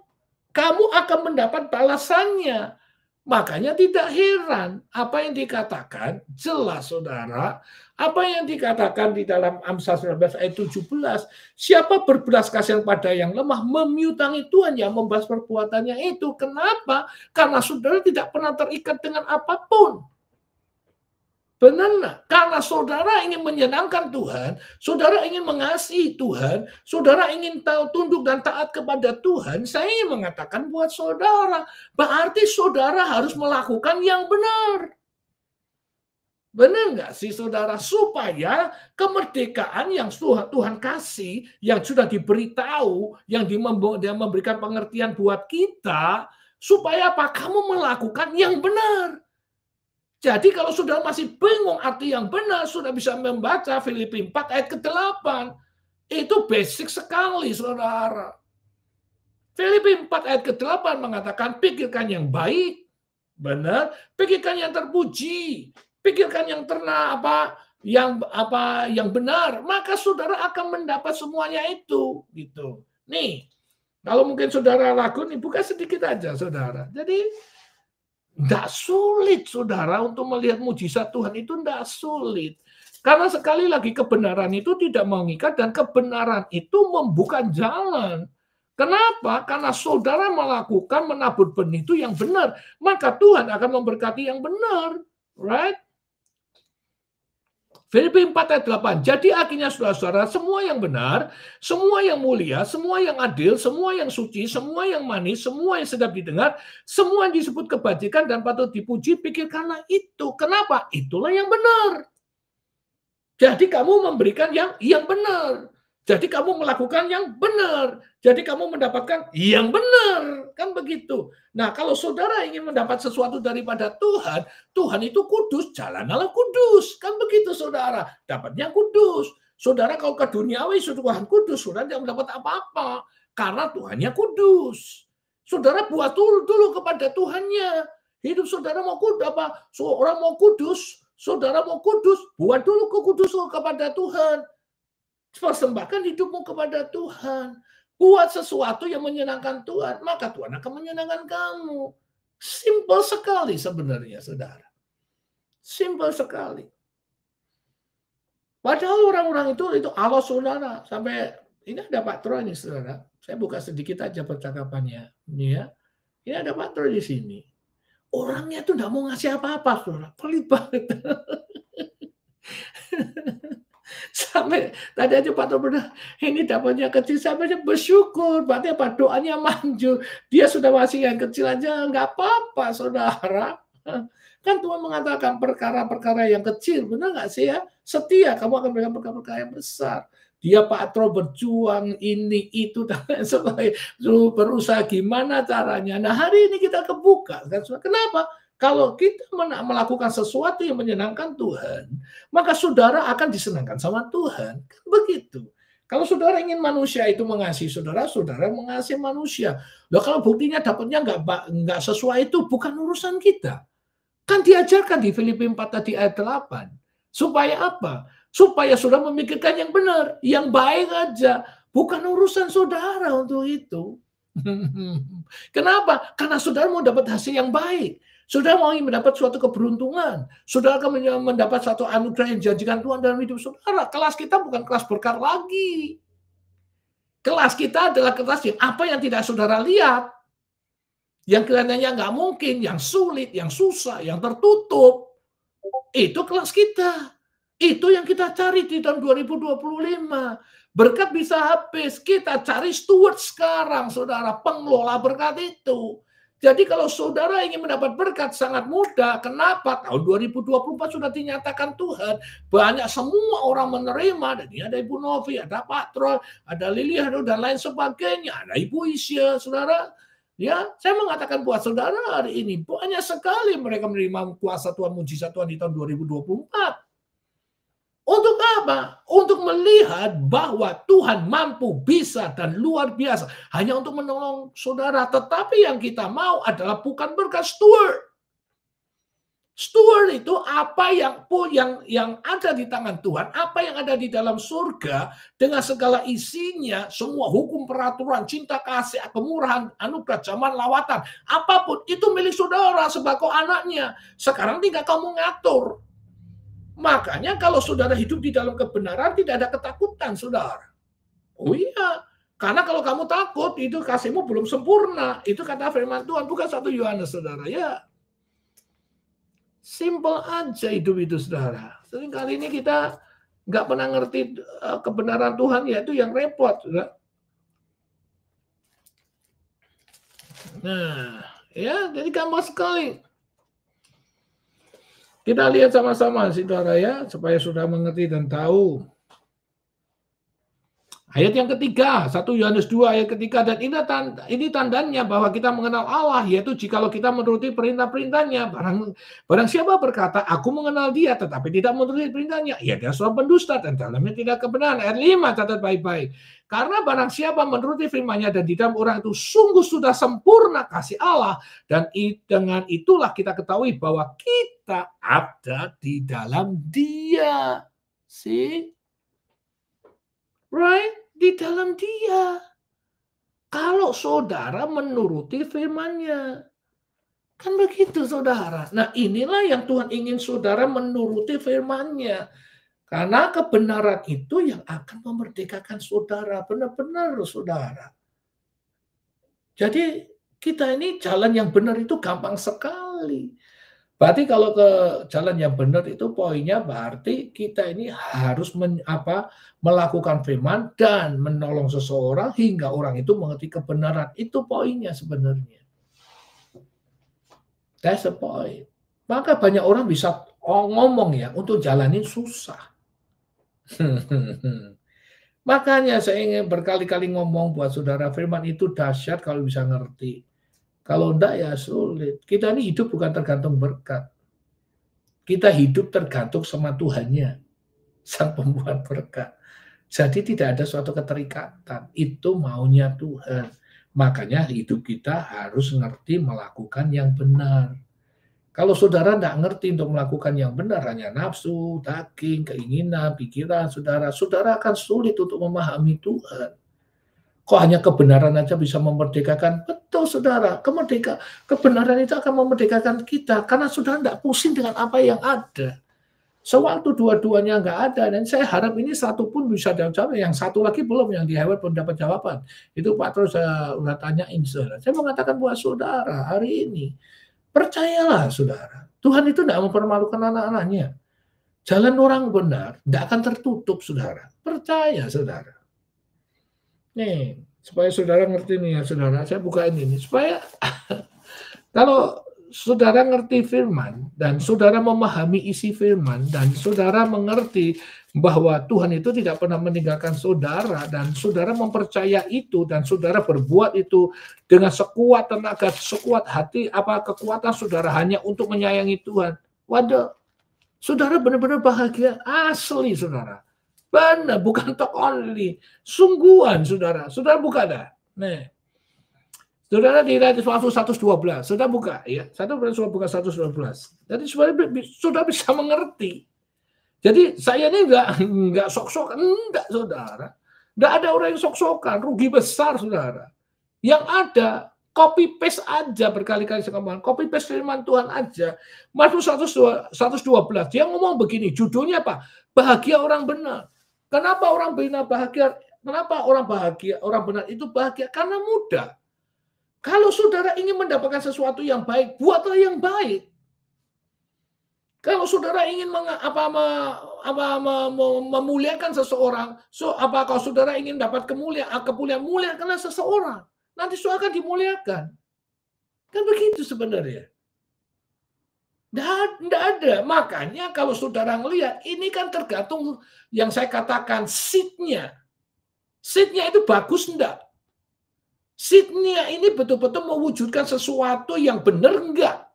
kamu akan mendapat balasannya. Makanya tidak heran apa yang dikatakan, jelas saudara, apa yang dikatakan di dalam Amsal 19 ayat 17, siapa berbelas kasihan pada yang lemah, memiutangi Tuhan yang membalas perbuatannya itu. Kenapa? Karena saudara tidak pernah terikat dengan apapun. Benar nggak? Karena saudara ingin menyenangkan Tuhan, saudara ingin mengasihi Tuhan, saudara ingin tunduk dan taat kepada Tuhan, saya ingin mengatakan buat saudara, berarti saudara harus melakukan yang benar. Benar nggak sih saudara? Supaya kemerdekaan yang Tuhan kasih, yang sudah diberitahu, yang dia memberikan pengertian buat kita, supaya apa? Kamu melakukan yang benar. Jadi kalau saudara masih bingung arti yang benar, sudah bisa membaca Filipi 4 ayat ke-8. Itu basic sekali, saudara. Filipi 4 ayat ke-8 mengatakan, pikirkan yang baik, benar, pikirkan yang terpuji, pikirkan yang yang benar, maka saudara akan mendapat semuanya itu, gitu. Nih, kalau mungkin saudara ragu nih, buka sedikit aja, saudara. Jadi tidak sulit, saudara, untuk melihat mujizat Tuhan itu tidak sulit. Karena sekali lagi kebenaran itu tidak mengikat dan kebenaran itu membuka jalan. Kenapa? Karena saudara melakukan menabur benih itu yang benar, maka Tuhan akan memberkati yang benar, right? Filipi 4 ayat 8. Jadi akhirnya saudara-saudara, semua yang benar, semua yang mulia, semua yang adil, semua yang suci, semua yang manis, semua yang sedap didengar, semua yang disebut kebajikan dan patut dipuji, pikirkanlah itu. Kenapa? Itulah yang benar. Jadi kamu memberikan yang benar. Jadi kamu melakukan yang benar. Jadi kamu mendapatkan yang benar. Kan begitu. Nah, kalau saudara ingin mendapat sesuatu daripada Tuhan, Tuhan itu kudus, jalanlah kudus. Kan begitu, saudara. Dapatnya kudus. Saudara kalau ke duniawi, Tuhan kudus, saudara tidak mendapat apa-apa. Karena Tuhannya kudus. Saudara buat dulu kepada Tuhannya. Hidup saudara mau kudus apa? Seorang mau kudus, saudara mau kudus, buat dulu kekudusan kepada Tuhan. Persembahkan hidupmu kepada Tuhan. Buat sesuatu yang menyenangkan Tuhan, maka Tuhan akan menyenangkan kamu. Simple sekali sebenarnya, saudara. Simple sekali. Padahal orang-orang itu Allah, saudara. Sampai ini ada Pak Tro ini, saudara. Saya buka sedikit aja percakapannya. Ya. Ini ada Pak Tro di sini. Orangnya itu tidak mau ngasih apa-apa, saudara. Pelit banget. Sampai tadi aja Pak Tobeda, ini dapatnya kecil, sampai bersyukur, berarti apa, doanya manjur. Dia sudah masih yang kecil aja, nggak apa-apa, saudara. Kan Tuhan mengatakan perkara-perkara yang kecil, benar nggak sih ya? Setia, kamu akan memberikan perkara-perkara yang besar. Dia Pak Tro berjuang ini, itu, dan sebagainya. Berusaha gimana caranya. Nah hari ini kita kebuka. Kenapa? Kalau kita melakukan sesuatu yang menyenangkan Tuhan, maka saudara akan disenangkan sama Tuhan. Kan begitu. Kalau saudara ingin manusia itu mengasihi saudara, saudara mengasihi manusia. Loh, kalau buktinya dapatnya nggak sesuai itu, bukan urusan kita. Kan diajarkan di Filipi 4 tadi ayat 8. Supaya apa? Supaya saudara memikirkan yang benar, yang baik aja. Bukan urusan saudara untuk itu. Kenapa? Karena saudara mau dapat hasil yang baik. Saudara mau mendapat suatu keberuntungan. Saudara akan mendapat suatu anugerah yang dijanjikan Tuhan dalam hidup saudara. Kelas kita bukan kelas berkar lagi. Kelas kita adalah kelas yang apa yang tidak saudara lihat. Yang kelihatannya nggak mungkin, yang sulit, yang susah, yang tertutup. Itu kelas kita. Itu yang kita cari di tahun 2025. Berkat bisa habis. Kita cari steward sekarang, saudara. Pengelola berkat itu. Jadi kalau saudara ingin mendapat berkat sangat mudah. Kenapa? Tahun 2024 sudah dinyatakan Tuhan. Banyak semua orang menerima. Dan ini ada Ibu Novi, ada Pak Troy, ada Lilian, dan lain sebagainya. Ada Ibu Isya, saudara. Ya, saya mengatakan buat saudara hari ini. Banyak sekali mereka menerima kuasa Tuhan, mujizat Tuhan di tahun 2024. Untuk apa? Untuk melihat bahwa Tuhan mampu, bisa, dan luar biasa. Hanya untuk menolong saudara. Tetapi yang kita mau adalah bukan berkat steward. Steward itu apa yang ada di tangan Tuhan, apa yang ada di dalam surga, dengan segala isinya, semua hukum, peraturan, cinta, kasih, kemurahan, anugerah, zaman, lawatan, apapun, itu milik saudara sebagai anaknya. Sekarang tinggal kamu ngatur. Makanya kalau saudara hidup di dalam kebenaran, tidak ada ketakutan, saudara. Oh iya, karena kalau kamu takut, itu kasihmu belum sempurna. Itu kata firman Tuhan, bukan 1 Yohanes, saudara. Ya, simple aja hidup itu, saudara. Sering kali ini kita nggak pernah ngerti kebenaran Tuhan, yaitu yang repot, saudara. Nah, ya, jadi gampang sekali. Kita lihat sama-sama, saudara, ya, supaya sudah mengerti dan tahu. Ayat yang ketiga, 1 Yohanes 2 ayat ketiga, dan ini tandanya bahwa kita mengenal Allah, yaitu jikalau kita menuruti perintah-perintahnya. Barang siapa berkata, aku mengenal dia, tetapi tidak menuruti perintahnya, ya dia seorang pendusta, dan dalamnya tidak kebenaran. Ayat 5, catat baik-baik. Karena barang siapa menuruti firman-Nya dan di dalam orang itu sungguh sudah sempurna kasih Allah, dan dengan itulah kita ketahui bahwa kita ada di dalam Dia. See? Right? Di dalam Dia. Kalau saudara menuruti firman-Nya. Kan begitu saudara. Nah inilah yang Tuhan ingin saudara menuruti firman-Nya. Karena kebenaran itu yang akan memerdekakan saudara. Benar-benar saudara. Jadi kita ini jalan yang benar itu gampang sekali. Berarti kalau ke jalan yang benar itu poinnya berarti kita ini harus melakukan firman dan menolong seseorang hingga orang itu mengerti kebenaran. Itu poinnya sebenarnya. That's the point. Maka banyak orang bisa ngomong ya, untuk jalanin susah. Makanya saya ingin berkali-kali ngomong buat saudara, firman itu dahsyat kalau bisa ngerti. Kalau enggak ya sulit. Kita ini hidup bukan tergantung berkat. Kita hidup tergantung sama Tuhannya, Sang Pembuat berkat. Jadi tidak ada suatu keterikatan. Itu maunya Tuhan. Makanya hidup kita harus ngerti melakukan yang benar. Kalau saudara tidak ngerti untuk melakukan yang benar, hanya nafsu, daging, keinginan, pikiran saudara akan sulit untuk memahami Tuhan. Kok hanya kebenaran aja bisa memerdekakan? Betul saudara, kebenaran itu akan memerdekakan kita karena saudara tidak pusing dengan apa yang ada. Sewaktu dua-duanya nggak ada, dan saya harap ini satu pun bisa jawab, yang satu lagi belum, yang di Hewet belum dapat jawaban. Itu Pak terus saya udah tanyain saudara. Saya mengatakan buat saudara hari ini, percayalah saudara, Tuhan itu tidak mempermalukan anak-anaknya. Jalan orang benar tidak akan tertutup saudara. Percaya saudara. Nih, supaya saudara ngerti nih ya saudara, saya bukain ini. Supaya kalau saudara ngerti firman, dan saudara memahami isi firman, dan saudara mengerti bahwa Tuhan itu tidak pernah meninggalkan saudara, dan saudara mempercaya itu, dan saudara berbuat itu dengan sekuat tenaga, sekuat hati, kekuatan saudara hanya untuk menyayangi Tuhan. Waduh, saudara benar-benar bahagia, asli saudara. Benar, bukan talk only. Sungguhan, saudara. Saudara buka dah. Nih. Saudara di Radius 112. Saudara buka ya. Saudara buka 112. Jadi saudara bisa mengerti. Jadi saya ini enggak sok-sokan, enggak saudara. Enggak ada orang yang sok-sokan, rugi besar saudara. Yang ada copy paste aja berkali-kali saya ngomong. Copy paste firman Tuhan aja. Mazmur 112 dia ngomong begini, judulnya apa? Bahagia orang benar. Kenapa orang benar bahagia? Kenapa orang bahagia? Orang benar itu bahagia karena mudah. Kalau saudara ingin mendapatkan sesuatu yang baik, buatlah yang baik. Kalau saudara ingin memuliakan seseorang, kalau saudara ingin dapat kemuliaan, muliakanlah seseorang. Nanti saudara akan dimuliakan. Kan begitu sebenarnya. Tidak ada. Makanya kalau saudara ngelihat, ini kan tergantung yang saya katakan seed-nya. Seed-nya itu bagus enggak? Seed-nya ini betul-betul mewujudkan sesuatu yang benar enggak?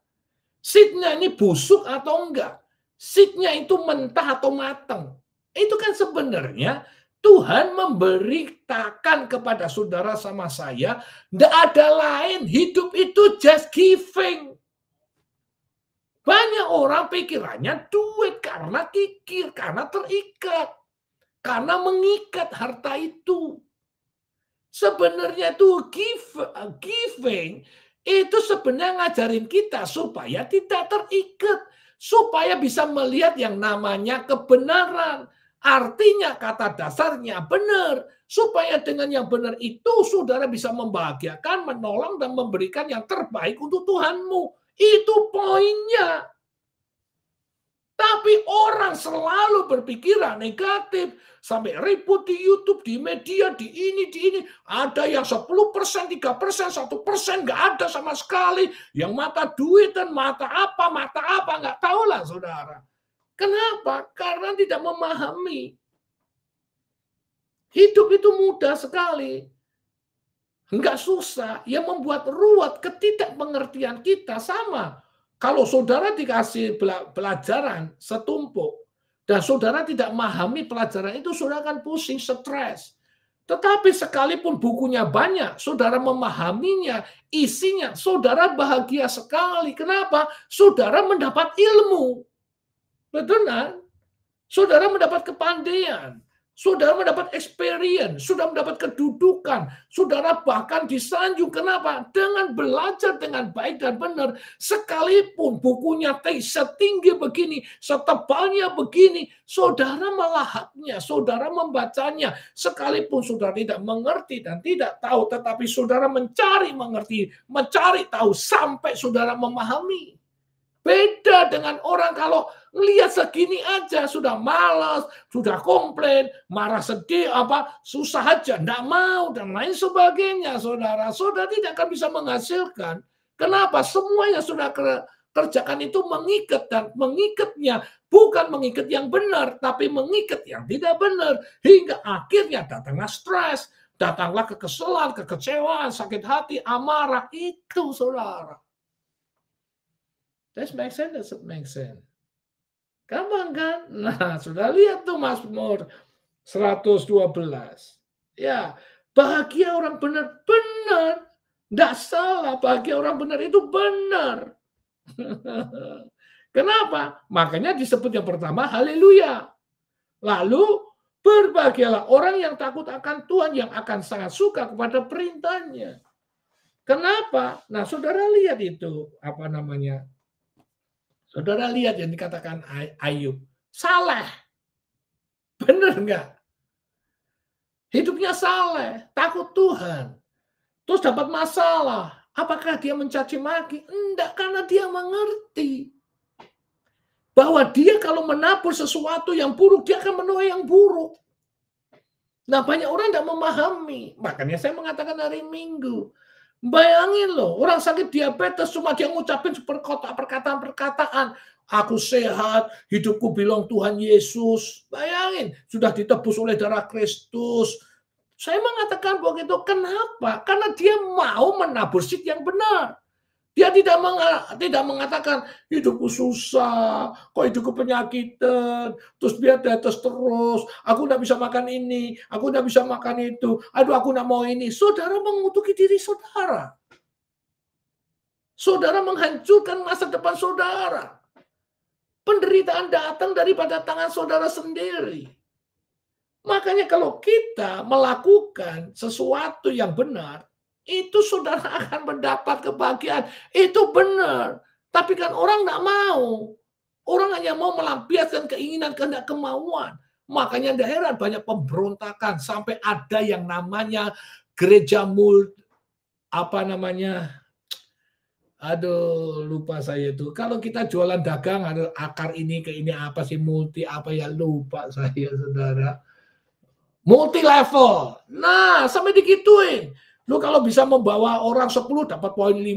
Seed-nya ini busuk atau enggak? Seed-nya itu mentah atau matang? Itu kan sebenarnya Tuhan memberitakan kepada saudara sama saya, tidak ada lain, hidup itu just giving. Banyak orang pikirannya duit karena kikir, karena terikat, karena mengikat harta itu. Sebenarnya itu giving itu sebenarnya ngajarin kita supaya tidak terikat, supaya bisa melihat yang namanya kebenaran. Artinya kata dasarnya benar, supaya dengan yang benar itu saudara bisa membahagiakan, menolong, dan memberikan yang terbaik untuk Tuhanmu. Itu poinnya. Tapi orang selalu berpikiran negatif. Sampai ribut di YouTube, di media, di ini. Ada yang 10%, 3%, 1%, nggak ada sama sekali. Yang mata duit dan mata apa, nggak tahu lah saudara. Kenapa? Karena tidak memahami. Hidup itu mudah sekali. Enggak susah. Yang membuat ruwet ketidakmengertian kita sama. Kalau saudara dikasih pelajaran setumpuk dan saudara tidak memahami pelajaran itu, saudara akan pusing, stres. Tetapi sekalipun bukunya banyak, saudara memahaminya, isinya, saudara bahagia sekali. Kenapa? Saudara mendapat ilmu. Betul kan? Saudara mendapat kepandaian. Saudara mendapat experience, sudah mendapat kedudukan, saudara bahkan disanjung. Kenapa? Dengan belajar dengan baik dan benar, sekalipun bukunya setinggi begini, setebalnya begini, saudara melahapnya, saudara membacanya, sekalipun saudara tidak mengerti dan tidak tahu, tetapi saudara mencari mengerti, mencari tahu sampai saudara memahami. Beda dengan orang kalau lihat segini aja sudah malas, sudah komplain, marah, sedih, susah aja, enggak mau dan lain sebagainya, saudara. Saudara tidak akan bisa menghasilkan. Kenapa? Semuanya sudah kerjakan itu mengikat, dan mengikatnya bukan mengikat yang benar, tapi mengikat yang tidak benar, hingga akhirnya datanglah stres, datanglah kekesalan, kekecewaan, sakit hati, amarah. Itu, saudara. Does make sense? Doesn't make sense. Gampang kan? Nah, sudah lihat tuh Mazmur 112. Ya, bahagia orang benar-benar. Tidak salah, bahagia orang benar itu benar. Kenapa? Makanya disebut yang pertama, haleluya. Lalu, berbahagialah orang yang takut akan Tuhan, yang akan sangat suka kepada perintahnya. Kenapa? Nah, saudara lihat itu, saudara lihat yang dikatakan Ayub. Saleh. Benar enggak? Hidupnya saleh, takut Tuhan. Terus dapat masalah. Apakah dia mencaci maki? Enggak, karena dia mengerti bahwa dia kalau menabur sesuatu yang buruk, dia akan menuai yang buruk. Nah, banyak orang tidak memahami. Makanya saya mengatakan hari Minggu, bayangin loh, orang sakit diabetes cuma dia ngucapin perkataan-perkataan. Aku sehat, hidupku bilang Tuhan Yesus. Bayangin, sudah ditebus oleh darah Kristus. Saya mengatakan begitu, kenapa? Karena dia mau menabur seed yang benar. Dia tidak mengatakan hidupku susah, kok hidupku penyakitan, terus biar diatas terus, aku tidak bisa makan ini, aku tidak bisa makan itu, aduh aku tidak mau ini. Saudara mengutuki diri saudara. Saudara menghancurkan masa depan saudara. Penderitaan datang daripada tangan saudara sendiri. Makanya kalau kita melakukan sesuatu yang benar, itu saudara akan mendapat kebahagiaan. Itu benar. Tapi kan orang tidak mau. Orang hanya mau melampiaskan keinginan, kehendak, kemauan. Makanya tidak heran banyak pemberontakan. Sampai ada yang namanya gereja aduh lupa saya itu. Kalau kita jualan dagang ada akar ini ke ini apa sih, multi apa ya, lupa saya, saudara. Multi level. Nah, sampai digituin. Lu kalau bisa membawa orang 10 dapat poin 5.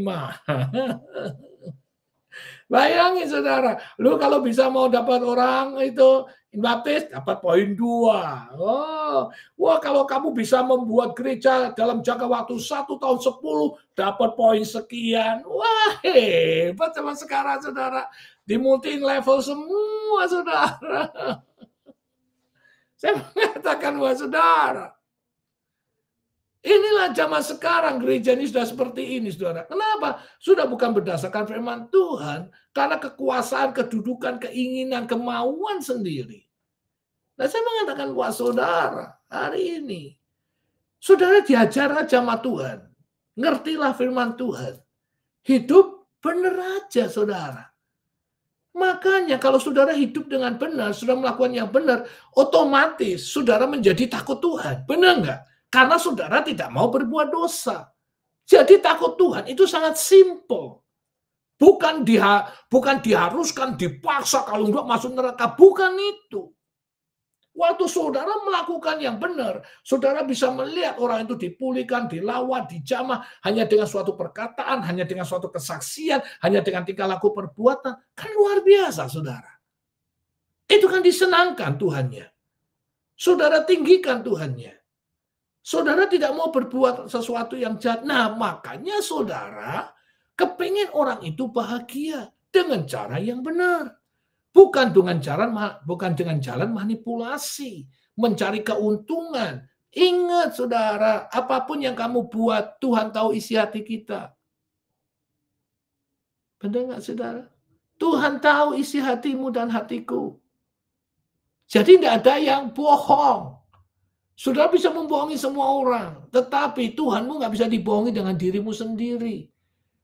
Bayangin saudara, lu kalau bisa mau dapat orang itu baptis dapat poin 2. Oh, wah kalau kamu bisa membuat gereja dalam jangka waktu 1 tahun 10 dapat poin sekian. Wah, hebat zaman sekarang saudara. Di multi level semua saudara. Saya mengatakan buat saudara, inilah zaman sekarang, gereja ini sudah seperti ini, saudara. Kenapa? Sudah bukan berdasarkan firman Tuhan, karena kekuasaan, kedudukan, keinginan, kemauan sendiri. Nah, saya mengatakan buat saudara, hari ini, saudara diajar aja sama Tuhan. Ngertilah firman Tuhan. Hidup benar aja, saudara. Makanya kalau saudara hidup dengan benar, sudah melakukan yang benar, otomatis saudara menjadi takut Tuhan. Benar nggak? Karena saudara tidak mau berbuat dosa. Jadi takut Tuhan itu sangat simpel. Bukan diharuskan, dipaksa kalau enggak masuk neraka. Bukan itu. Waktu saudara melakukan yang benar, saudara bisa melihat orang itu dipulihkan, dilawat, dijamah, hanya dengan suatu perkataan, hanya dengan suatu kesaksian, hanya dengan tingkah laku perbuatan. Kan luar biasa, saudara. Itu kan disenangkan Tuhannya. Saudara tinggikan Tuhannya. Saudara tidak mau berbuat sesuatu yang jahat. Nah, makanya saudara kepingin orang itu bahagia dengan cara yang benar. Bukan dengan jalan manipulasi, mencari keuntungan. Ingat saudara, apapun yang kamu buat, Tuhan tahu isi hati kita. Benar nggak saudara? Tuhan tahu isi hatimu dan hatiku. Jadi tidak ada yang bohong. Saudara bisa membohongi semua orang, tetapi Tuhanmu nggak bisa dibohongi dengan dirimu sendiri.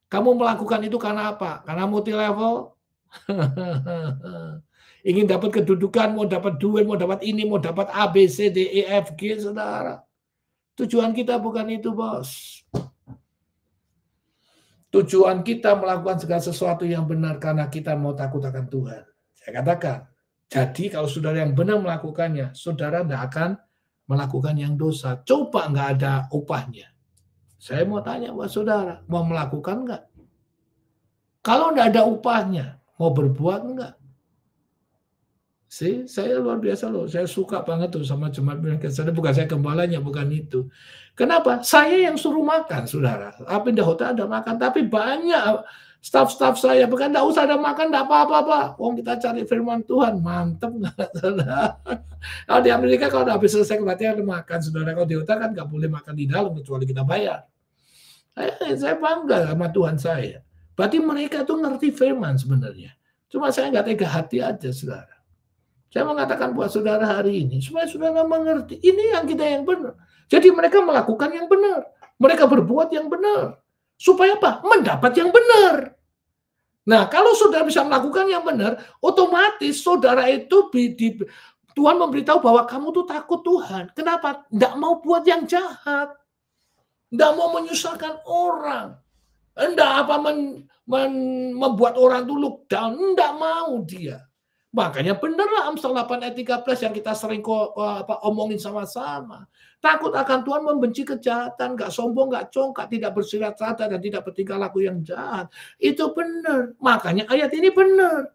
Kamu melakukan itu karena apa? Karena multi level? Ingin dapat kedudukan, mau dapat duit, mau dapat ini, mau dapat A, B, C, D, E, F, G, saudara. Tujuan kita bukan itu, bos. Tujuan kita melakukan segala sesuatu yang benar karena kita mau takut akan Tuhan. Saya katakan, jadi kalau saudara yang benar melakukannya, saudara tidak akan melakukan yang dosa. Coba nggak ada upahnya. Saya mau tanya buat saudara, mau melakukan nggak? Kalau nggak ada upahnya, mau berbuat nggak? Saya luar biasa loh. Saya suka banget tuh sama jemaat Bethesda. Bukan saya gembalanya, bukan itu. Kenapa? Saya yang suruh makan, saudara. Pindah hotel ada makan, tapi banyak staff saya. Bukan nggak usah ada makan, nggak apa-apa. Wong kita cari firman Tuhan, mantep nggak, saudara? Kalau di Amerika kalau udah habis selesai berarti ada makan, saudara. Kalau di hotel kan nggak boleh makan di dalam kecuali kita bayar. Saya bangga sama Tuhan saya. Berarti mereka tuh ngerti firman sebenarnya. Cuma saya nggak tega hati aja, saudara. Saya mengatakan buat saudara hari ini, supaya saudara mengerti, ini yang kita yang benar. Jadi mereka melakukan yang benar. Mereka berbuat yang benar. Supaya apa? Mendapat yang benar. Nah, kalau saudara bisa melakukan yang benar, otomatis saudara itu, Tuhan memberitahu bahwa kamu tuh takut Tuhan. Kenapa? Nggak mau buat yang jahat. Nggak mau menyusahkan orang. Nggak membuat orang tuh look down. Nggak mau dia. Makanya benerlah Amsal 8 ayat 13 yang kita sering omongin sama-sama. Takut akan Tuhan, membenci kejahatan, gak sombong, gak congkak, tidak bersirat-rata, dan tidak bertingkah laku yang jahat. Itu benar. Makanya ayat ini benar.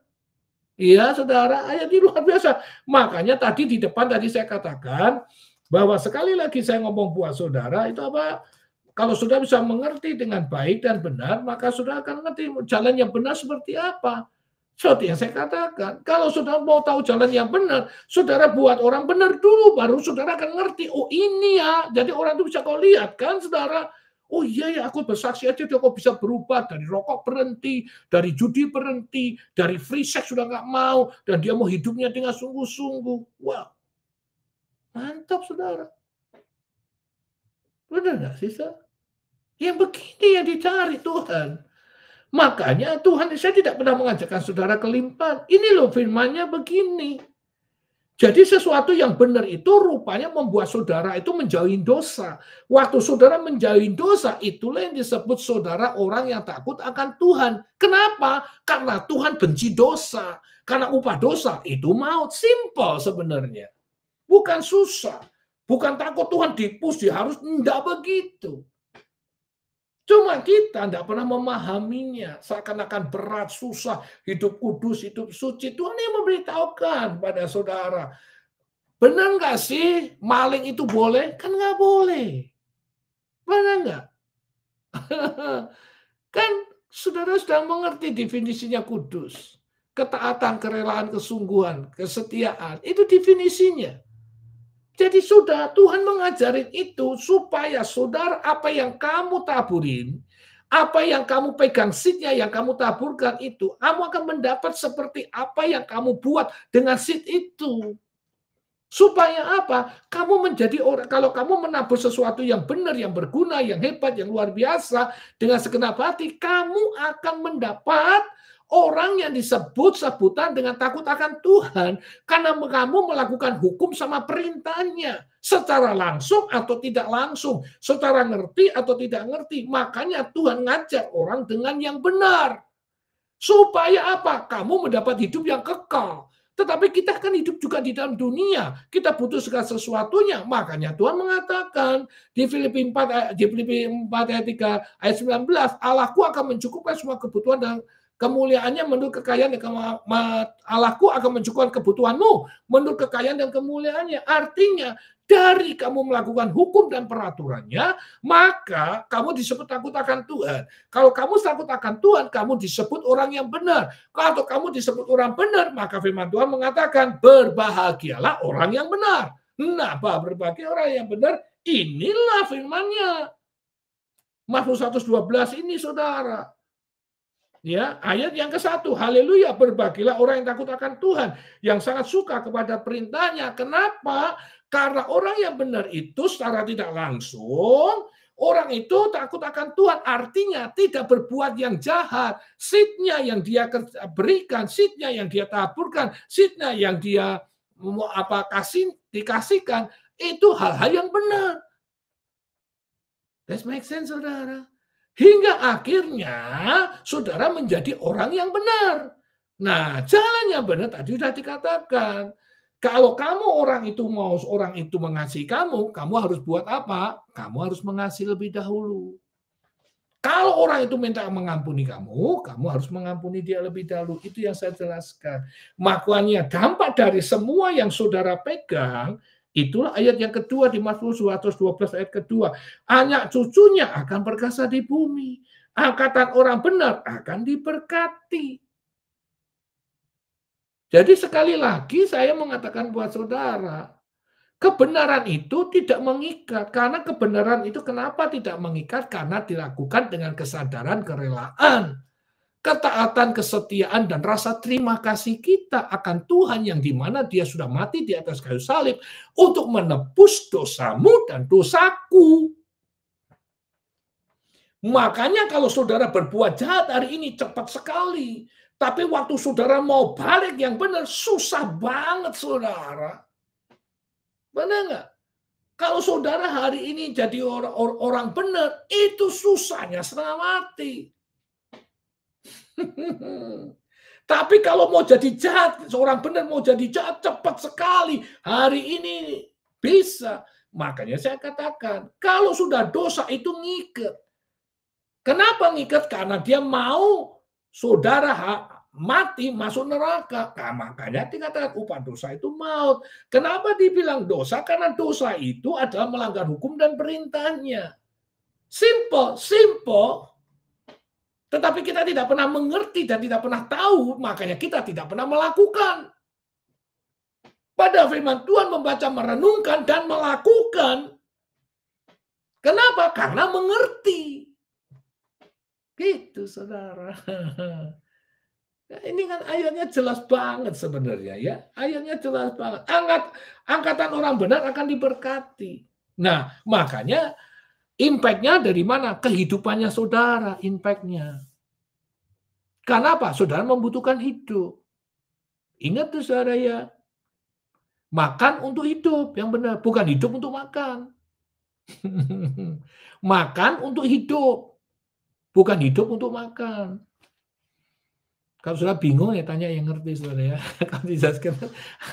Iya saudara, ayat ini luar biasa. Makanya tadi di depan tadi saya katakan bahwa sekali lagi saya ngomong buat saudara itu apa? Kalau saudara bisa mengerti dengan baik dan benar, maka saudara akan ngerti jalan yang benar seperti apa. Seperti yang saya katakan, kalau saudara mau tahu jalan yang benar, saudara buat orang benar dulu, baru saudara akan ngerti, oh ini ya, jadi orang itu bisa kau lihat kan saudara, oh iya ya aku bersaksi aja dia kok bisa berubah, dari rokok berhenti, dari judi berhenti, dari free sex sudah nggak mau, dan dia mau hidupnya dengan sungguh-sungguh. Wow, mantap saudara. Benar nggak sih saudara? Yang begini yang dicari Tuhan. Makanya Tuhan, saya tidak pernah mengajarkan saudara kelimpahan. Ini loh firman-Nya begini. Jadi sesuatu yang benar itu rupanya membuat saudara itu menjauhi dosa. Waktu saudara menjauhi dosa, itulah yang disebut saudara orang yang takut akan Tuhan. Kenapa? Karena Tuhan benci dosa. Karena upah dosa itu maut. Simple sebenarnya. Bukan susah. Bukan takut Tuhan dipuji, harus enggak begitu. Cuma kita tidak pernah memahaminya. Seakan-akan berat, susah, hidup kudus, hidup suci. Tuhan yang memberitahukan pada saudara. Benar nggak sih maling itu boleh? Kan nggak boleh. Benar nggak? Kan saudara sudah mengerti definisinya kudus. Ketaatan, kerelaan, kesungguhan, kesetiaan. Itu definisinya. Jadi sudah Tuhan mengajarin itu supaya saudara apa yang kamu taburin, apa yang kamu pegang seednya yang kamu taburkan itu, kamu akan mendapat seperti apa yang kamu buat dengan seed itu. Supaya apa? Kamu menjadi orang, kalau kamu menabur sesuatu yang benar, yang berguna, yang hebat, yang luar biasa, dengan segenap hati, kamu akan mendapat orang yang disebut sebutan dengan takut akan Tuhan. Karena kamu melakukan hukum sama perintahnya. Secara langsung atau tidak langsung. Secara ngerti atau tidak ngerti. Makanya Tuhan ngajak orang dengan yang benar. Supaya apa? Kamu mendapat hidup yang kekal. Tetapi kita kan hidup juga di dalam dunia. Kita butuh segala sesuatunya. Makanya Tuhan mengatakan di Filipi 4 ayat 3 ayat 19, Allahku akan mencukupkan semua kebutuhan dan kemuliaannya menurut kekayaan dan Allahku akan mencukupkan kebutuhanmu menurut kekayaan dan kemuliaannya. Artinya dari kamu melakukan hukum dan peraturannya, maka kamu disebut takut akan Tuhan. Kalau kamu takut akan Tuhan, kamu disebut orang yang benar. Kalau kamu disebut orang benar, maka firman Tuhan mengatakan, berbahagialah orang yang benar. Nah, berbahagia orang yang benar, inilah firman-Nya. Mazmur 112 ini, saudara. Ya, ayat yang ke-1, haleluya, berbahagialah orang yang takut akan Tuhan, yang sangat suka kepada perintahnya. Kenapa? Karena orang yang benar itu secara tidak langsung, orang itu takut akan Tuhan, artinya tidak berbuat yang jahat. Seednya yang dia berikan, seednya yang dia taburkan, seednya yang dia dikasihkan, itu hal-hal yang benar. That makes sense, saudara. Hingga akhirnya saudara menjadi orang yang benar. Nah, jalan yang benar tadi sudah dikatakan. Kalau kamu orang itu mengasihi kamu harus buat apa? Kamu harus mengasihi lebih dahulu. Kalau orang itu minta mengampuni kamu harus mengampuni dia lebih dahulu. Itu yang saya jelaskan. Makanya dampak dari semua yang saudara pegang, itulah ayat yang kedua di Mazmur 112 ayat kedua. Anak cucunya akan perkasa di bumi. Angkatan orang benar akan diberkati. Jadi sekali lagi saya mengatakan buat saudara, kebenaran itu tidak mengikat. Karena kebenaran itu kenapa tidak mengikat? Karena dilakukan dengan kesadaran, kerelaan, ketaatan, kesetiaan, dan rasa terima kasih kita akan Tuhan yang dimana dia sudah mati di atas kayu salib untuk menebus dosamu dan dosaku. Makanya kalau saudara berbuat jahat hari ini cepat sekali. Tapi waktu saudara mau balik yang benar, susah banget saudara. Benar nggak? Kalau saudara hari ini jadi orang benar, itu susahnya setengah mati. Tapi kalau mau jadi jahat, seorang benar mau jadi jahat cepat sekali. Hari ini bisa. Makanya saya katakan, kalau sudah dosa itu ngikat. Kenapa ngikat? Karena dia mau saudara mati masuk neraka. Nah, makanya dikatakan upah dosa itu maut. Kenapa dibilang dosa? Karena dosa itu adalah melanggar hukum dan perintahnya. Simple. Tetapi kita tidak pernah mengerti dan tidak pernah tahu, makanya kita tidak pernah melakukan. Pada firman Tuhan membaca, merenungkan, dan melakukan. Kenapa? Karena mengerti. Gitu, saudara. Ini kan ayatnya jelas banget sebenarnya ya. Ayatnya jelas banget. Angkatan orang benar akan diberkati. Nah, makanya impact-nya dari mana? Kehidupannya saudara, impact-nya. Karena apa? Saudara membutuhkan hidup. Ingat tuh saudara ya. Makan untuk hidup yang benar, bukan hidup untuk makan. Makan untuk hidup, bukan hidup untuk makan. Kalau saudara bingung ya tanya yang ngerti saudara ya. Kalau dijelaskan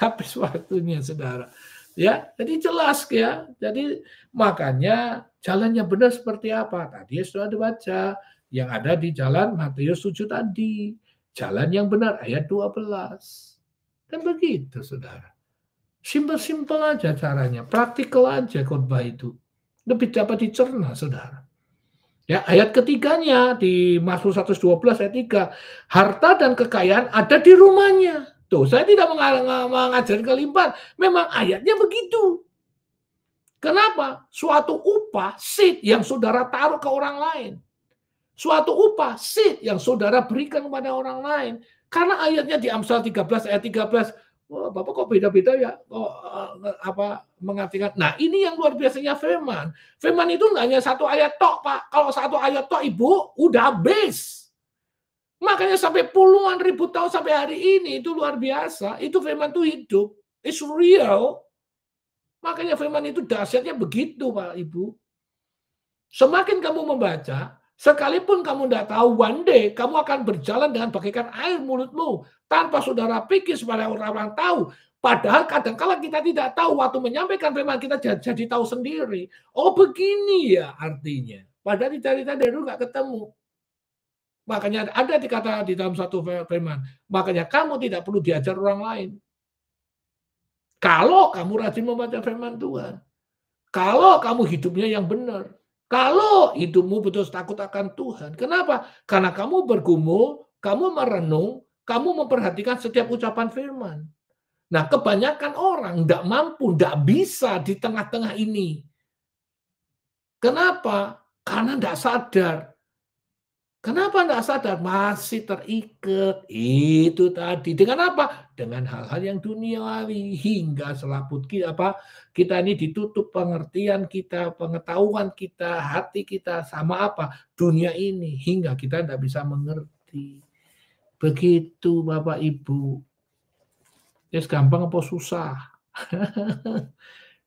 habis waktunya saudara. Ya, jadi jelas ya. Jadi makanya jalannya benar seperti apa? Tadi sudah dibaca yang ada di jalan Matius 7 tadi. Jalan yang benar ayat 12. Kan begitu saudara. Simpel-simpel aja caranya, praktikal aja khotbah itu. Lebih dapat dicerna saudara. Ya, ayat ketiganya di Mazmur 112 ayat 3, harta dan kekayaan ada di rumahnya. Tuh, saya tidak mengajarkan kelimpahan, memang ayatnya begitu. Kenapa? Suatu upah seed yang saudara taruh ke orang lain. Suatu upah seed yang saudara berikan kepada orang lain. Karena ayatnya di Amsal 13 ayat 13, wah, Bapak kok beda-beda ya? Mengartikan. Nah, ini yang luar biasanya firman. Firman itu nggak hanya satu ayat tok, Pak. Kalau satu ayat tok, Ibu, udah habis. Makanya sampai puluhan ribu tahun sampai hari ini, itu luar biasa. Itu firman itu hidup. It's real. Makanya firman itu dahsyatnya begitu, Pak, Ibu. Semakin kamu membaca, sekalipun kamu tidak tahu, one day kamu akan berjalan dengan bagaikan air mulutmu. Tanpa saudara pikir supaya orang-orang tahu. Padahal kadang-kala kita tidak tahu. Waktu menyampaikan firman kita jadi tahu sendiri. Oh begini ya artinya. Padahal dicari-cari dulu nggak ketemu. Makanya ada dikata di dalam satu firman, makanya kamu tidak perlu diajar orang lain. Kalau kamu rajin membaca firman Tuhan, kalau kamu hidupnya yang benar, kalau hidupmu betul takut akan Tuhan. Kenapa? Karena kamu bergumul, kamu merenung, kamu memperhatikan setiap ucapan firman. Nah, kebanyakan orang tidak mampu, tidak bisa di tengah-tengah ini. Kenapa? Karena tidak sadar. Kenapa tidak sadar? Masih terikat. Itu tadi. Dengan apa? Dengan hal-hal yang duniawi. Hingga selaput kita ini ditutup pengertian kita, pengetahuan kita, hati kita sama apa? Dunia ini. Hingga kita tidak bisa mengerti. Begitu Bapak Ibu. Ya gampang apa susah?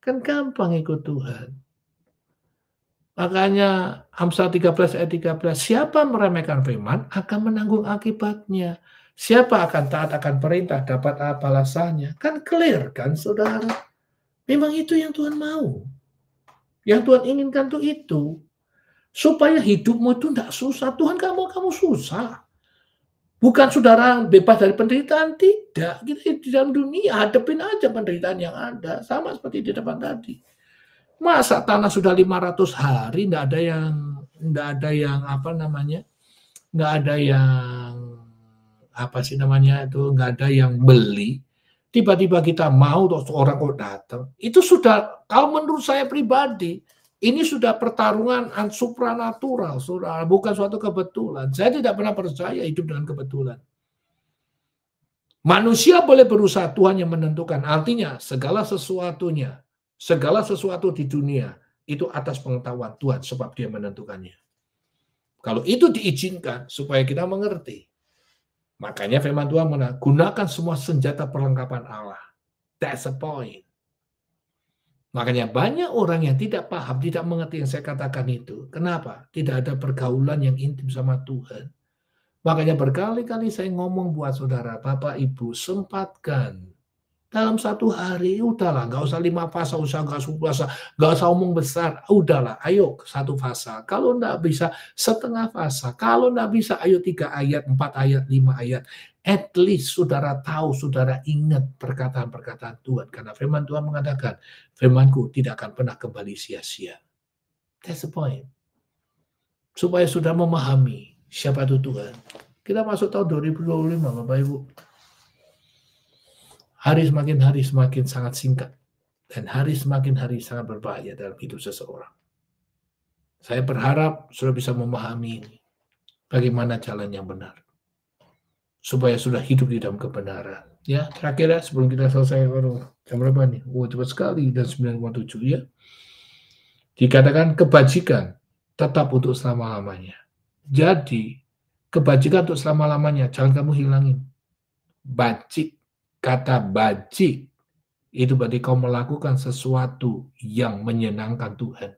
Kan gampang ikut Tuhan. Makanya Amsal 13 ayat 13, siapa meremehkan firman akan menanggung akibatnya. Siapa akan taat akan perintah dapat apa balasannya. Kan clear kan saudara. Memang itu yang Tuhan mau. Yang Tuhan inginkan tuh itu. Supaya hidupmu itu tidak susah. Tuhan gak mau kamu susah. Bukan saudara bebas dari penderitaan, tidak. Kita di dalam dunia hadapin aja penderitaan yang ada. Sama seperti di depan tadi. Masa tanah sudah 500 hari nggak ada yang nggak ada yang beli. Tiba-tiba kita mau terus orang kok datang. Itu sudah, kalau menurut saya pribadi, ini sudah pertarungan supranatural, saudara, bukan suatu kebetulan. Saya tidak pernah percaya hidup dengan kebetulan. Manusia boleh berusaha, Tuhan yang menentukan. Artinya segala sesuatu di dunia itu atas pengetahuan Tuhan sebab Dia menentukannya. Kalau itu diizinkan supaya kita mengerti. Makanya firman Tuhan gunakan semua senjata perlengkapan Allah. That's the point. Makanya banyak orang yang tidak paham, tidak mengerti yang saya katakan itu. Kenapa? Tidak ada pergaulan yang intim sama Tuhan. Makanya berkali-kali saya ngomong buat saudara, Bapak, Ibu, sempatkan. Dalam satu hari, udahlah, nggak usah 5 fasa, nggak usah omong besar, udahlah, ayo 1 fasa. Kalau nggak bisa setengah fasa, kalau nggak bisa, ayo 3 ayat, 4 ayat, 5 ayat. At least saudara tahu, saudara ingat perkataan-perkataan Tuhan. Karena firman Tuhan mengatakan, firmanku tidak akan pernah kembali sia-sia. That's the point. Supaya sudah memahami siapa itu Tuhan. Kita masuk tahun 2025, Bapak Ibu. Hari semakin sangat singkat. Dan hari semakin sangat berbahaya dalam hidup seseorang. Saya berharap sudah bisa memahami ini. Bagaimana jalan yang benar. Supaya sudah hidup di dalam kebenaran. Ya, terakhir ya, sebelum kita selesai. Jam berapa nih? Cepat sekali. Dan 9:07 ya. Dikatakan kebajikan tetap untuk selama-lamanya. Jadi, kebajikan untuk selama-lamanya. Jangan kamu hilangin. Bajik. Kata bajik itu berarti kau melakukan sesuatu yang menyenangkan Tuhan.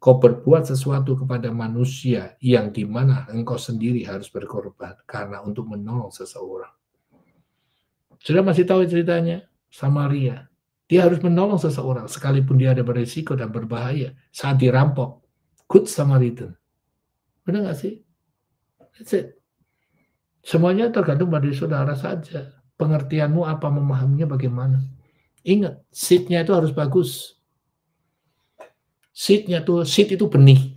Kau berbuat sesuatu kepada manusia yang dimana engkau sendiri harus berkorban karena untuk menolong seseorang. Sudah masih tahu ceritanya? Samaria. Dia harus menolong seseorang sekalipun dia ada berisiko dan berbahaya saat dirampok. Good Samaritan. Benar nggak sih? That's it. Semuanya tergantung pada saudara saja. Pengertianmu apa, memahaminya bagaimana. Ingat, seed-nya itu harus bagus. Seed itu benih.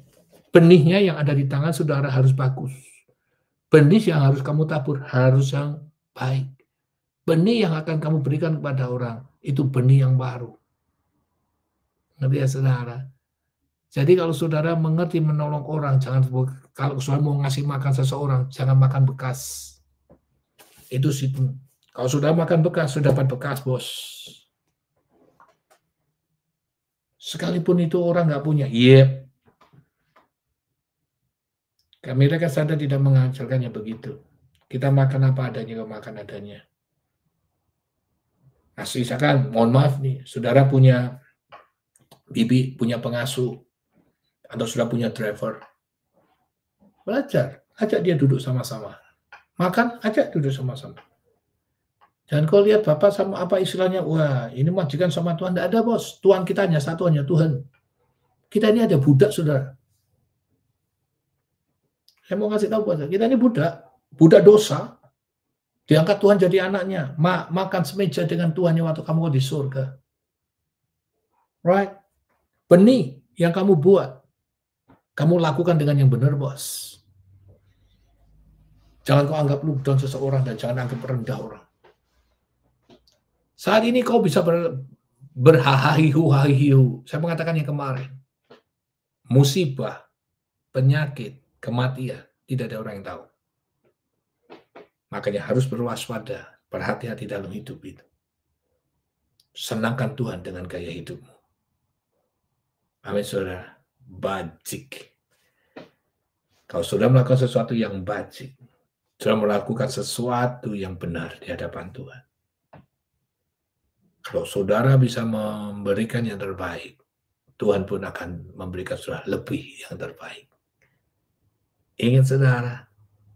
Benihnya yang ada di tangan saudara harus bagus. Benih yang harus kamu tabur harus yang baik. Benih yang akan kamu berikan kepada orang, itu benih yang baru. Ngerti ya saudara? Jadi kalau saudara mengerti menolong orang, kalau saudara mau ngasih makan seseorang, jangan makan bekas. Itu seed-mu. Kalau sudah makan bekas, sudah dapat bekas, bos. Sekalipun itu orang nggak punya, yep. Mereka sadar tidak mengajarkannya begitu. Kita makan apa adanya, kalau makan adanya. Nah, misalkan, mohon maaf nih, saudara punya bibi, punya pengasuh, atau sudah punya driver. Belajar, ajak dia duduk sama-sama. Makan, ajak duduk sama-sama. Dan kau lihat Bapak sama apa istilahnya, wah ini majikan sama Tuhan, tidak ada bos. Tuhan kita hanya satu, hanya Tuhan. Kita ini ada budak, saudara. Saya mau kasih tahu buat kita ini budak dosa. Diangkat Tuhan jadi anaknya. Makan semeja dengan Tuhannya waktu kamu di surga. Right? Benih yang kamu buat, kamu lakukan dengan yang benar, bos. Jangan kau anggap look down seseorang dan jangan anggap rendah orang. Saat ini kau bisa berhahihu. Saya mengatakan yang kemarin. Musibah, penyakit, kematian, tidak ada orang yang tahu. Makanya harus berwaspada, berhati-hati dalam hidup itu. Senangkan Tuhan dengan gaya hidupmu. Amin, saudara. Bajik. Kalau sudah melakukan sesuatu yang bajik, sudah melakukan sesuatu yang benar di hadapan Tuhan. Kalau saudara bisa memberikan yang terbaik, Tuhan pun akan memberikan saudara lebih yang terbaik. Ingat saudara,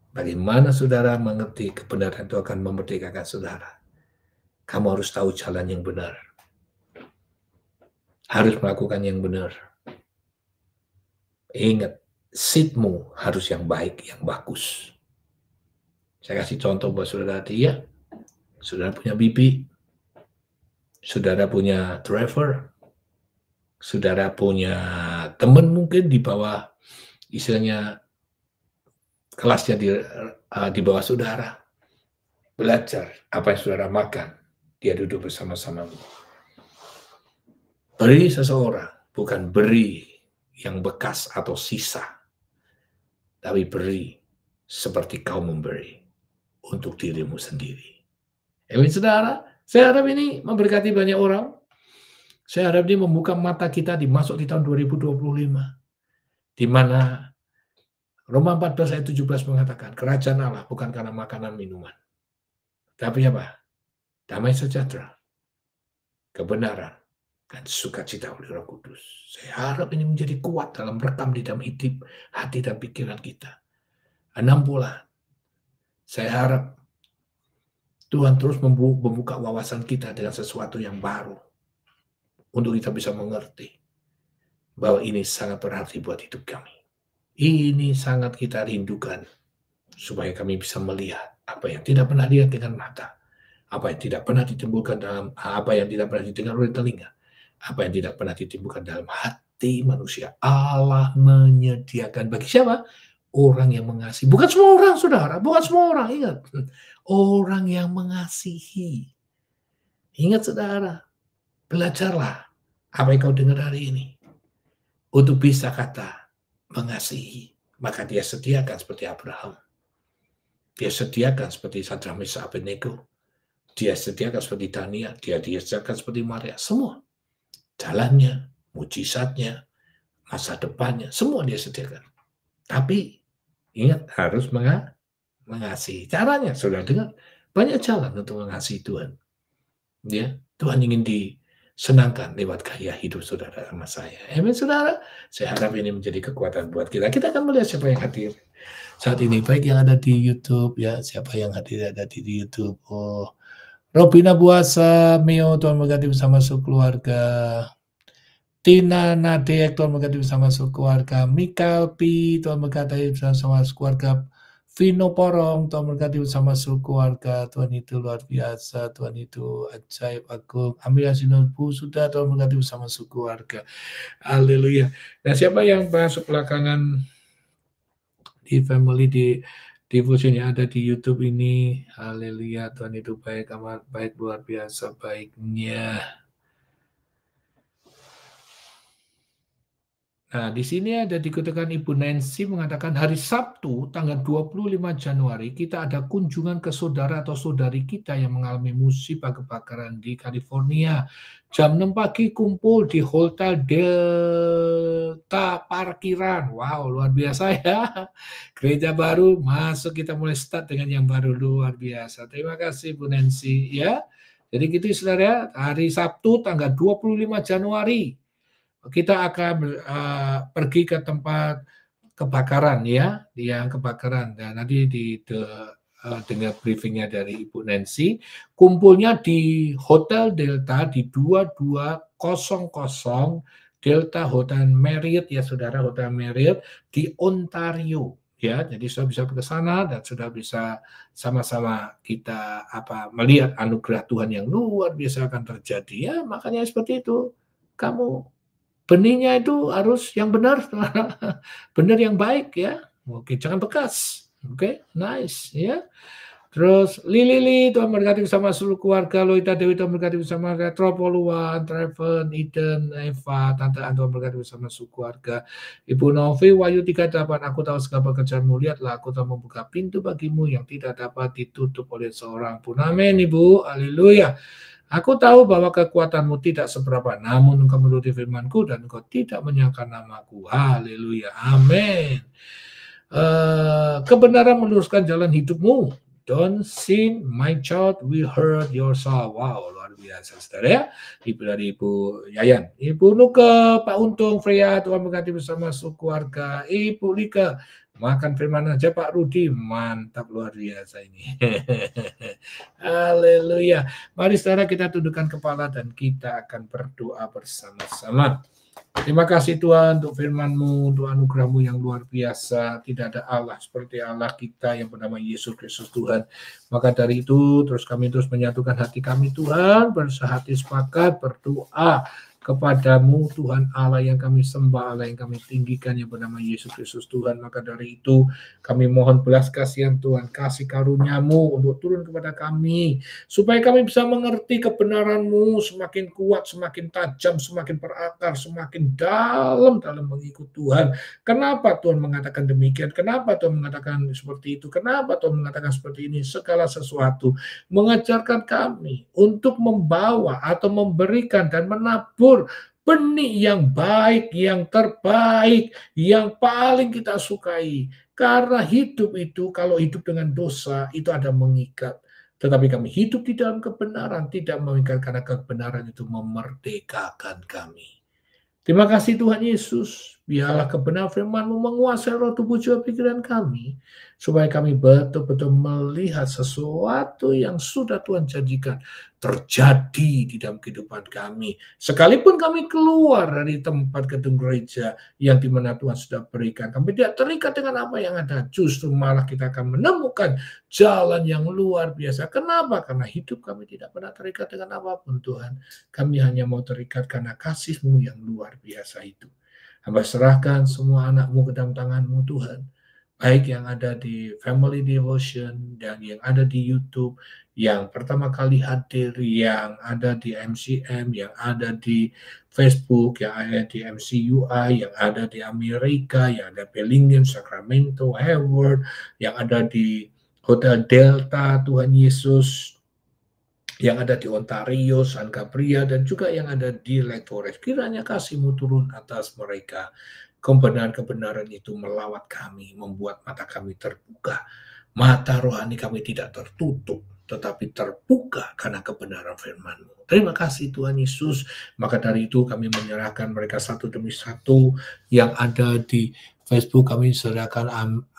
bagaimana saudara mengerti kebenaran itu akan memerdekakan saudara. Kamu harus tahu jalan yang benar. Harus melakukan yang benar. Ingat, seatmu harus yang baik, yang bagus. Saya kasih contoh buat saudara dia. Saudara punya bibi. Saudara punya driver. Saudara punya teman mungkin di bawah, istilahnya kelasnya di bawah saudara. Belajar apa yang saudara makan. Dia duduk bersama-sama. Beri seseorang, bukan beri yang bekas atau sisa. Tapi beri seperti kau memberi untuk dirimu sendiri. Amin, saudara. Saya harap ini memberkati banyak orang. Saya harap ini membuka mata kita masuk di tahun 2025. Di mana Roma 14 ayat 17 mengatakan, kerajaan Allah bukan karena makanan minuman. Tapi apa? Damai sejahtera, kebenaran, dan sukacita oleh Roh Kudus. Saya harap ini menjadi kuat dalam rekam di dalam hidup, hati dan pikiran kita. 6 bulan. Saya harap Tuhan terus membuka wawasan kita dengan sesuatu yang baru. Untuk kita bisa mengerti bahwa ini sangat berarti buat hidup kami. Ini sangat kita rindukan supaya kami bisa melihat apa yang tidak pernah dilihat dengan mata. Apa yang tidak pernah ditimbulkan apa yang tidak pernah didengar oleh telinga. Apa yang tidak pernah ditimbulkan dalam hati manusia. Allah menyediakan bagi siapa? Orang yang mengasihi. Bukan semua orang, saudara. Bukan semua orang, ingat. Orang yang mengasihi. Ingat, saudara. Belajarlah apa yang kau dengar hari ini. Untuk bisa kata mengasihi. Maka dia sediakan seperti Abraham. Dia sediakan seperti Sadrak, Mesak, Abednego. Dia sediakan seperti Daniel. Dia sediakan seperti Maria. Semua. Jalannya, mujizatnya, masa depannya. Semua dia sediakan. Tapi ingat harus mengasihi. Caranya, sudah dengar. Banyak jalan untuk mengasihi Tuhan. Ya, Tuhan ingin disenangkan lewat gaya hidup saudara sama saya. Amin, saudara. Saya harap ini menjadi kekuatan buat kita. Kita akan melihat siapa yang hadir saat ini. Baik yang ada di YouTube, ya. Siapa yang hadir ada di YouTube. Oh, Robina Buasa, Mio, Tuhan memberkati bersama sekeluarga. Tina Nadek, Tuhan memberkati bersama sekeluarga. Mikael P, Tuhan memberkati bersama sekeluarga. Vino Porong, Tuhan memberkati bersama sekeluarga. Tuhan itu luar biasa, Tuhan itu ajaib agung. Amir Asinul Bu sudah, Tuhan memberkati bersama sekeluarga. Haleluya. Nah, siapa yang masuk belakangan di family di devotion yang ada di YouTube ini, haleluya, Tuhan itu baik, amat baik, luar biasa baiknya. Nah, di sini ada dikatakan Ibu Nancy mengatakan hari Sabtu tanggal 25 Januari kita ada kunjungan ke saudara atau saudari kita yang mengalami musibah kebakaran di California. Jam 6 pagi kumpul di Hotel Delta Parkiran. Wow, luar biasa ya. Gereja baru masuk, kita mulai start dengan yang baru, luar biasa. Terima kasih Bu Nancy ya. Jadi gitu saudara, hari Sabtu tanggal 25 Januari. Kita akan pergi ke tempat kebakaran ya, yang kebakaran. Dan nanti dengar briefingnya dari Ibu Nancy. Kumpulnya di Hotel Delta di 2200 Delta Hotel Marriott ya saudara, Hotel Marriott di Ontario ya. Jadi sudah bisa ke sana dan sudah bisa sama-sama kita melihat anugerah Tuhan yang luar biasa akan terjadi. Ya, makanya seperti itu. Kamu benihnya itu harus yang benar, benar yang baik ya. Oke, jangan bekas. Oke, nice ya. Terus Lili, Tuhan berkati bersama seluruh keluarga, Loita Dewi, Tuhan berkati bersama Tropoluan, Treven, Eden, Eva, Tante An, Tuhan berkati bersama seluruh keluarga. Ibu Novi, Wahyu 38, aku tahu segala pekerjaanmu, lihatlah aku telah membuka pintu bagimu yang tidak dapat ditutup oleh seorang pun. Amin Ibu, haleluya. Aku tahu bahwa kekuatanmu tidak seberapa, namun engkau menuruti firmanku dan engkau tidak menyangka namaku. Haleluya, amin. Kebenaran meluruskan jalan hidupmu. Don't sin, my child, we heard your soul. Wow, luar biasa, saudara ya. Ibu dari Ibu Yayan. Ibu Nuke, Pak Untung, Freya, Tuhan berkati bersama keluarga. Ibu Lika, makan firman aja Pak Rudi. Mantap, luar biasa ini. Haleluya. Mari saudara kita tundukkan kepala dan kita akan berdoa bersama-sama. Terima kasih Tuhan untuk firman-Mu, untuk anugerah-Mu yang luar biasa. Tidak ada Allah seperti Allah kita yang bernama Yesus Kristus Tuhan. Maka dari itu terus kami terus menyatukan hati kami Tuhan, bersehati sepakat berdoa kepadamu Tuhan Allah yang kami sembah, Allah yang kami tinggikan yang bernama Yesus Kristus Tuhan. Maka dari itu kami mohon belas kasihan Tuhan, kasih karunia-Mu untuk turun kepada kami supaya kami bisa mengerti kebenaran-Mu semakin kuat, semakin tajam, semakin berakar, semakin dalam mengikut Tuhan. Kenapa Tuhan mengatakan demikian? Kenapa Tuhan mengatakan seperti itu? Kenapa Tuhan mengatakan seperti ini? Segala sesuatu mengajarkan kami untuk membawa atau memberikan dan menabur benih yang baik, yang terbaik, yang paling kita sukai. Karena hidup itu, kalau hidup dengan dosa, itu ada mengikat. Tetapi kami hidup di dalam kebenaran, tidak mengikat karena kebenaran itu memerdekakan kami. Terima kasih Tuhan Yesus. Biarlah kebenaran firman-Mu menguasai roh, tubuh, jiwa, pikiran kami. Supaya kami betul-betul melihat sesuatu yang sudah Tuhan janjikan terjadi di dalam kehidupan kami. Sekalipun kami keluar dari tempat gedung gereja yang dimana Tuhan sudah berikan, kami tidak terikat dengan apa yang ada. Justru malah kita akan menemukan jalan yang luar biasa. Kenapa? Karena hidup kami tidak pernah terikat dengan apapun Tuhan. Kami hanya mau terikat karena kasih-Mu yang luar biasa itu. Hamba serahkan semua anak-Mu ke dalam tangan-Mu Tuhan. Baik yang ada di Family Devotion dan yang ada di YouTube, yang pertama kali hadir, yang ada di MCM, yang ada di Facebook, yang ada di MCUI, yang ada di Amerika, yang ada Bellingham, Sacramento, Hayward, yang ada di Hotel Delta, Tuhan Yesus, yang ada di Ontario, San Gabriel, dan juga yang ada di Lake Forest. Kiranya kasih-Mu turun atas mereka. Kebenaran-kebenaran itu melawat kami, membuat mata kami terbuka. Mata rohani kami tidak tertutup, tetapi terbuka karena kebenaran firman-Mu. Terima kasih Tuhan Yesus. Maka dari itu kami menyerahkan mereka satu demi satu yang ada di Facebook. Kami serahkan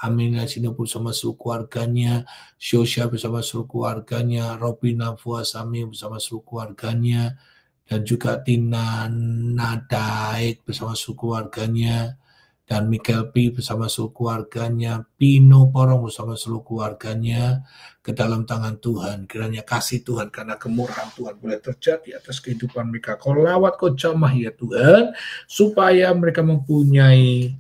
Amina Sinapur bersama seluruh keluarganya, Syosha bersama seluruh keluarganya, Robina Fuasami bersama seluruh keluarganya, dan juga Tina Nadaik bersama seluruh keluarganya, dan Michael P bersama seluruh keluarganya, Pino Porong bersama seluruh keluarganya ke dalam tangan Tuhan. Kiranya kasih Tuhan karena kemurahan Tuhan boleh terjadi atas kehidupan mereka. Kau lawat, Kau jamah ya Tuhan, supaya mereka mempunyai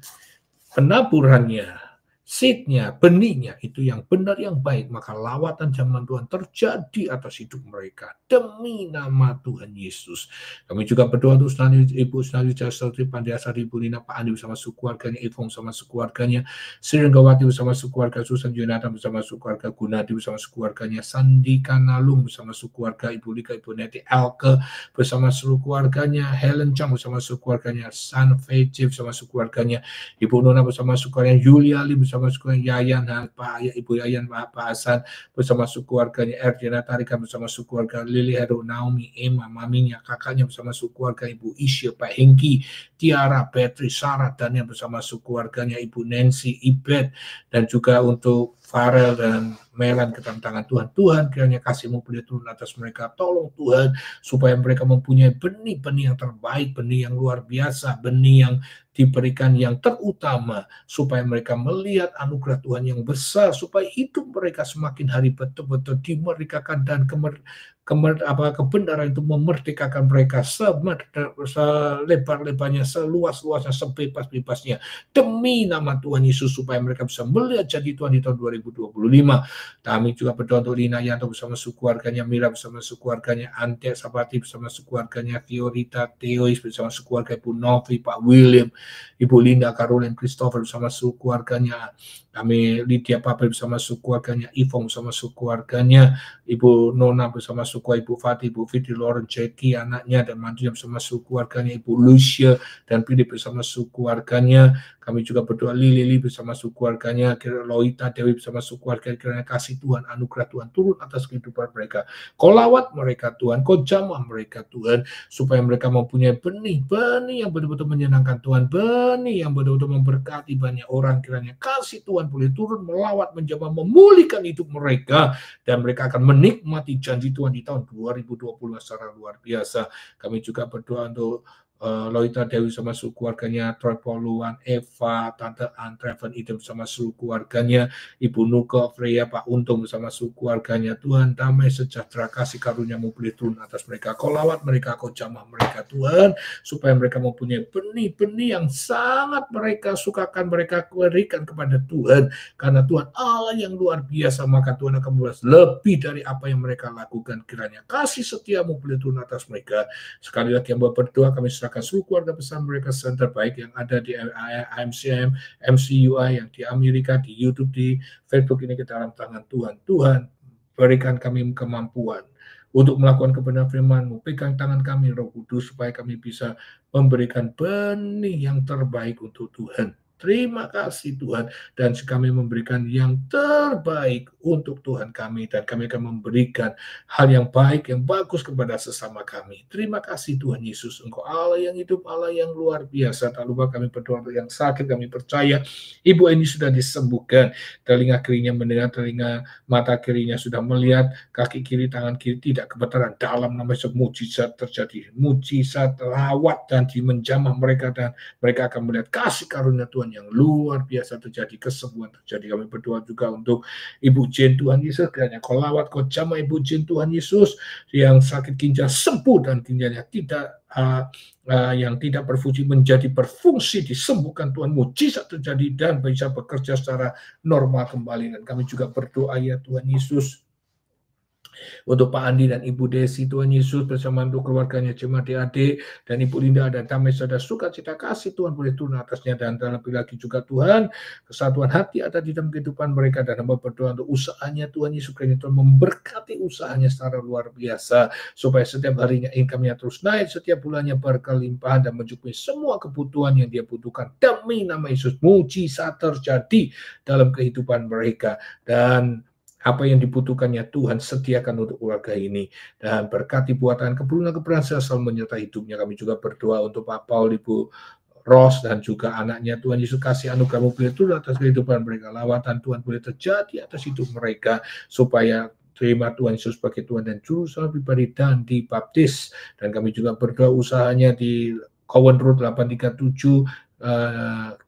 penaburannya, seednya, benihnya itu yang benar, yang baik. Maka lawatan zaman Tuhan terjadi atas hidup mereka demi nama Tuhan Yesus. Kami juga berdoa untuk Ibu Senali Jasotri, Pandiasari, Ibu Lina, Pak Andi bersama keluarganya, Ivong bersama keluarganya, Sirenggawati bersama keluarga, Susan Jonathan bersama keluarga, Gunadi bersama keluarganya, Sandi Kanalung bersama keluarga, Ibu Lika, Ibu Neti, Elke bersama seluruh keluarganya, Helen Chang bersama keluarganya, San Fece bersama keluarganya, Ibu Nona bersama keluarganya, Julia Ali bersama keluarganya, Yayan, Pak Ibu Yayan, Pak Hasan bersama keluarganya, Erjana Tarika bersama keluarga, Lili Heru, Naomi, Emma, maminya, kakaknya bersama keluarga, Ibu Isya, Pak Hengki, Tiara, Beatrice, Sarah, Daniel bersama keluarganya, Ibu Nancy, Ibet, dan juga untuk Farel dan Melan ke dalam tangan Tuhan. Tuhan, kiranya kasih-Mu boleh turun atas mereka. Tolong Tuhan, supaya mereka mempunyai benih-benih yang terbaik, benih yang luar biasa, benih yang diberikan yang terutama, supaya mereka melihat anugerah Tuhan yang besar, supaya hidup mereka semakin hari betul-betul dimerdekakan dan kebenaran itu memerdekakan mereka selebar-lebarnya, seluas-luasnya, sebebas-bebasnya demi nama Tuhan Yesus, supaya mereka bisa melihat janji Tuhan di tahun 2025. Kami juga berdoa untuk Lina Yanto bersama keluarganya, Mira bersama keluarganya, Ante Sapati bersama keluarganya, Fiorita Theois bersama keluarga Ibu Novi, Pak William, Ibu Linda, Caroline, Christopher bersama keluarganya, kami Lydia Papel bersama keluarganya, Ivong bersama keluarganya, Ibu Nona bersama Ibu Fatih, Ibu Fitri, Lauren, Jackie, anaknya dan mantunya bersama keluarganya, Ibu Lucia dan Philip bersama keluarganya. Kami juga berdoa Lili bersama keluarganya, Loita Dewi bersama keluarganya, kiranya kasih Tuhan, anugerah Tuhan turun atas kehidupan mereka. Kau lawat mereka Tuhan, kau jamah mereka Tuhan, supaya mereka mempunyai benih yang betul-betul menyenangkan Tuhan, benih yang betul-betul memberkati banyak orang. Kiranya kasih Tuhan boleh turun, melawat, menjamah, memulihkan hidup mereka, dan mereka akan menikmati janji Tuhan di tahun 2020 secara luar biasa. Kami juga berdoa untuk Loita Dewi sama seluruh keluarganya, Troy Poluan, Eva, Tante Antreven itu bersama seluruh keluarganya, Ibu Nuko, Freya, Pak Untung bersama seluruh keluarganya. Tuhan, damai sejahtera kasih karunia-Mu boleh turun atas mereka. Kau lawat mereka, kau jamah mereka Tuhan, supaya mereka mempunyai benih-benih yang sangat mereka sukakan, mereka berikan kepada Tuhan, karena Tuhan Allah yang luar biasa, maka Tuhan akan membalas lebih dari apa yang mereka lakukan. Kiranya kasih setia-Mu boleh turun atas mereka. Sekali lagi yang berdoa, kami serahkan seluruh keluarga besar mereka terbaik yang ada di IMCM, MCUI, yang di Amerika, di YouTube, di Facebook ini ke dalam tangan Tuhan. Tuhan, berikan kami kemampuan untuk melakukan kebenaran firman-Mu. Pegang tangan kami, Roh Kudus, supaya kami bisa memberikan benih yang terbaik untuk Tuhan. Terima kasih Tuhan, dan kami memberikan yang terbaik untuk Tuhan kami, dan kami akan memberikan hal yang baik, yang bagus kepada sesama kami. Terima kasih Tuhan Yesus, Engkau Allah yang hidup, Allah yang luar biasa. Tak lupa kami berdoa untuk yang sakit, kami percaya Ibu ini sudah disembuhkan, telinga kirinya mendengar, telinga mata kirinya sudah melihat, kaki kiri, tangan kiri tidak gemeteran. Dalam nama Yesus mujizat terjadi, mujizat rawat dan menjamah mereka, dan mereka akan melihat kasih karunia Tuhan yang luar biasa terjadi, kesembuhan terjadi. Kami berdoa juga untuk Ibu Jen, Tuhan Yesus, kiranya Kau lawat, Kau jamah Ibu Jen, Tuhan Yesus, yang sakit ginjal sembuh, dan ginjalnya tidak yang tidak berfungsi menjadi berfungsi, disembuhkan Tuhan, mujizat terjadi dan bisa bekerja secara normal kembali. Dan kami juga berdoa ya Tuhan Yesus, untuk Pak Andi dan Ibu Desi, Tuhan Yesus, bersama untuk keluarganya, jemaat adik dan Ibu Linda, ada damai saudara, sukacita kasih Tuhan boleh turun atasnya, dan terlebih lagi juga Tuhan, kesatuan hati ada di dalam kehidupan mereka, dan hamba berdoa untuk usahanya Tuhan Yesus, kiranya Tuhan memberkati usahanya secara luar biasa, supaya setiap harinya income-nya terus naik, setiap bulannya berkelimpahan, dan mencukupi semua kebutuhan yang dia butuhkan. Demi nama Yesus, mujizat terjadi dalam kehidupan mereka, dan apa yang dibutuhkannya Tuhan sediakan untuk keluarga ini, dan berkati buatan kebenaran selalu menyertai hidupnya. Kami juga berdoa untuk Pak Paul, Ibu Ros, dan juga anaknya. Tuhan Yesus, kasih anugerah-Mu boleh turun atas kehidupan mereka, lawatan Tuhan boleh terjadi atas hidup mereka, supaya terima Tuhan Yesus sebagai Tuhan dan Juru Selamat pribadi dan dibaptis. Dan kami juga berdoa usahanya di Cowan Road 837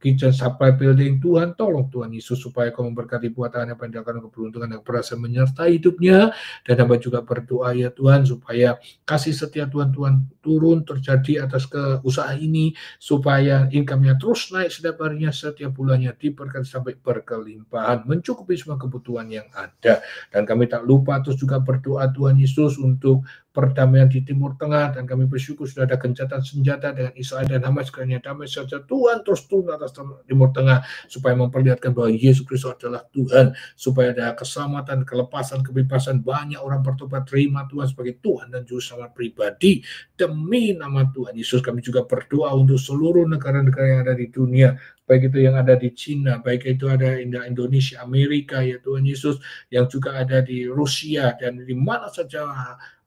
Kitchen Supply Building. Tuhan, tolong Tuhan Yesus, supaya Kau memberkati buatannya, pendidikan, keberuntungan yang berhasil menyertai hidupnya. Dan hamba juga berdoa ya Tuhan, supaya kasih setia Tuhan turun terjadi atas usaha ini, supaya income-nya terus naik setiap harinya, setiap bulannya diberkati sampai berkelimpahan, mencukupi semua kebutuhan yang ada. Dan kami tak lupa terus juga berdoa Tuhan Yesus untuk perdamaian di Timur Tengah, dan kami bersyukur sudah ada gencatan senjata dengan Israel dan Hamas. Kiranya damai saja Tuhan terus turun atas Timur Tengah, supaya memperlihatkan bahwa Yesus Kristus adalah Tuhan, supaya ada keselamatan, kelepasan, kebebasan, banyak orang bertobat, terima Tuhan sebagai Tuhan dan Juru Selamat pribadi. Demi nama Tuhan Yesus, kami juga berdoa untuk seluruh negara-negara yang ada di dunia, baik itu yang ada di Cina, baik itu ada di Indonesia, Amerika ya Tuhan Yesus, yang juga ada di Rusia, dan di mana saja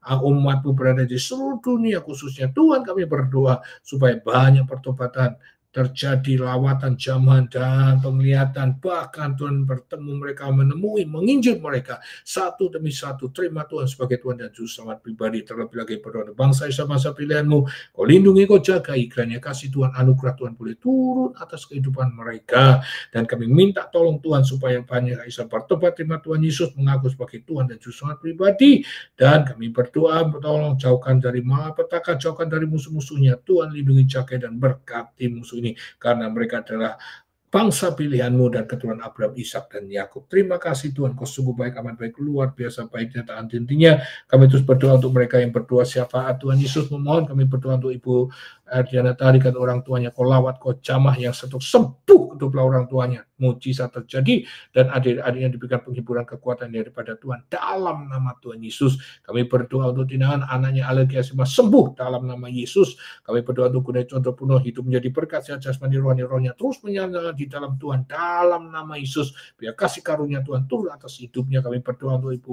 umat-Mu berada di seluruh dunia khususnya. Tuhan, kami berdoa supaya banyak pertobatan terjadi lawatan jamahan dan penglihatan, bahkan Tuhan bertemu mereka, menemui, menginjil mereka satu demi satu. Terima Tuhan sebagai Tuhan dan Juru Selamat pribadi. Terlebih lagi berdoa bangsa Israel, masa pilihan-Mu, Kau lindungi, Kau jagai, kiranya kasih Tuhan, anugerah Tuhan boleh turun atas kehidupan mereka. Dan kami minta tolong Tuhan supaya banyak Israel bertobat, terima Tuhan Yesus, mengaku sebagai Tuhan dan Juru Selamat pribadi. Dan kami berdoa, tolong jauhkan dari malapetaka, jauhkan dari musuh-musuhnya. Tuhan lindungi, jagai, dan berkati musuh ini, karena mereka adalah bangsa pilihan-Mu dan keturunan Abraham, Ishak, dan Yakub. Terima kasih Tuhan, Kau sungguh baik, amat baik, luar biasa baiknya, tak henti-hentinya. Kami terus berdoa untuk mereka yang berdoa syafaat Tuhan Yesus, memohon kami berdoa untuk Ibu Ardiana tadi, kan orang tuanya Kau lawat, Kau jamah, yang satu sembuh kedua orang tuanya, mujizat terjadi, dan adik-adiknya diberikan penghiburan kekuatan daripada Tuhan dalam nama Tuhan Yesus. Kami berdoa untuk tindakan anaknya alergi asma sembuh dalam nama Yesus. Kami berdoa untuk Gunai contoh penuh hidup menjadi berkat, sehat jasmani rohani-rohnya terus menyala di dalam Tuhan dalam nama Yesus. Biar kasih karunia Tuhan turun atas hidupnya. Kami berdoa untuk Ibu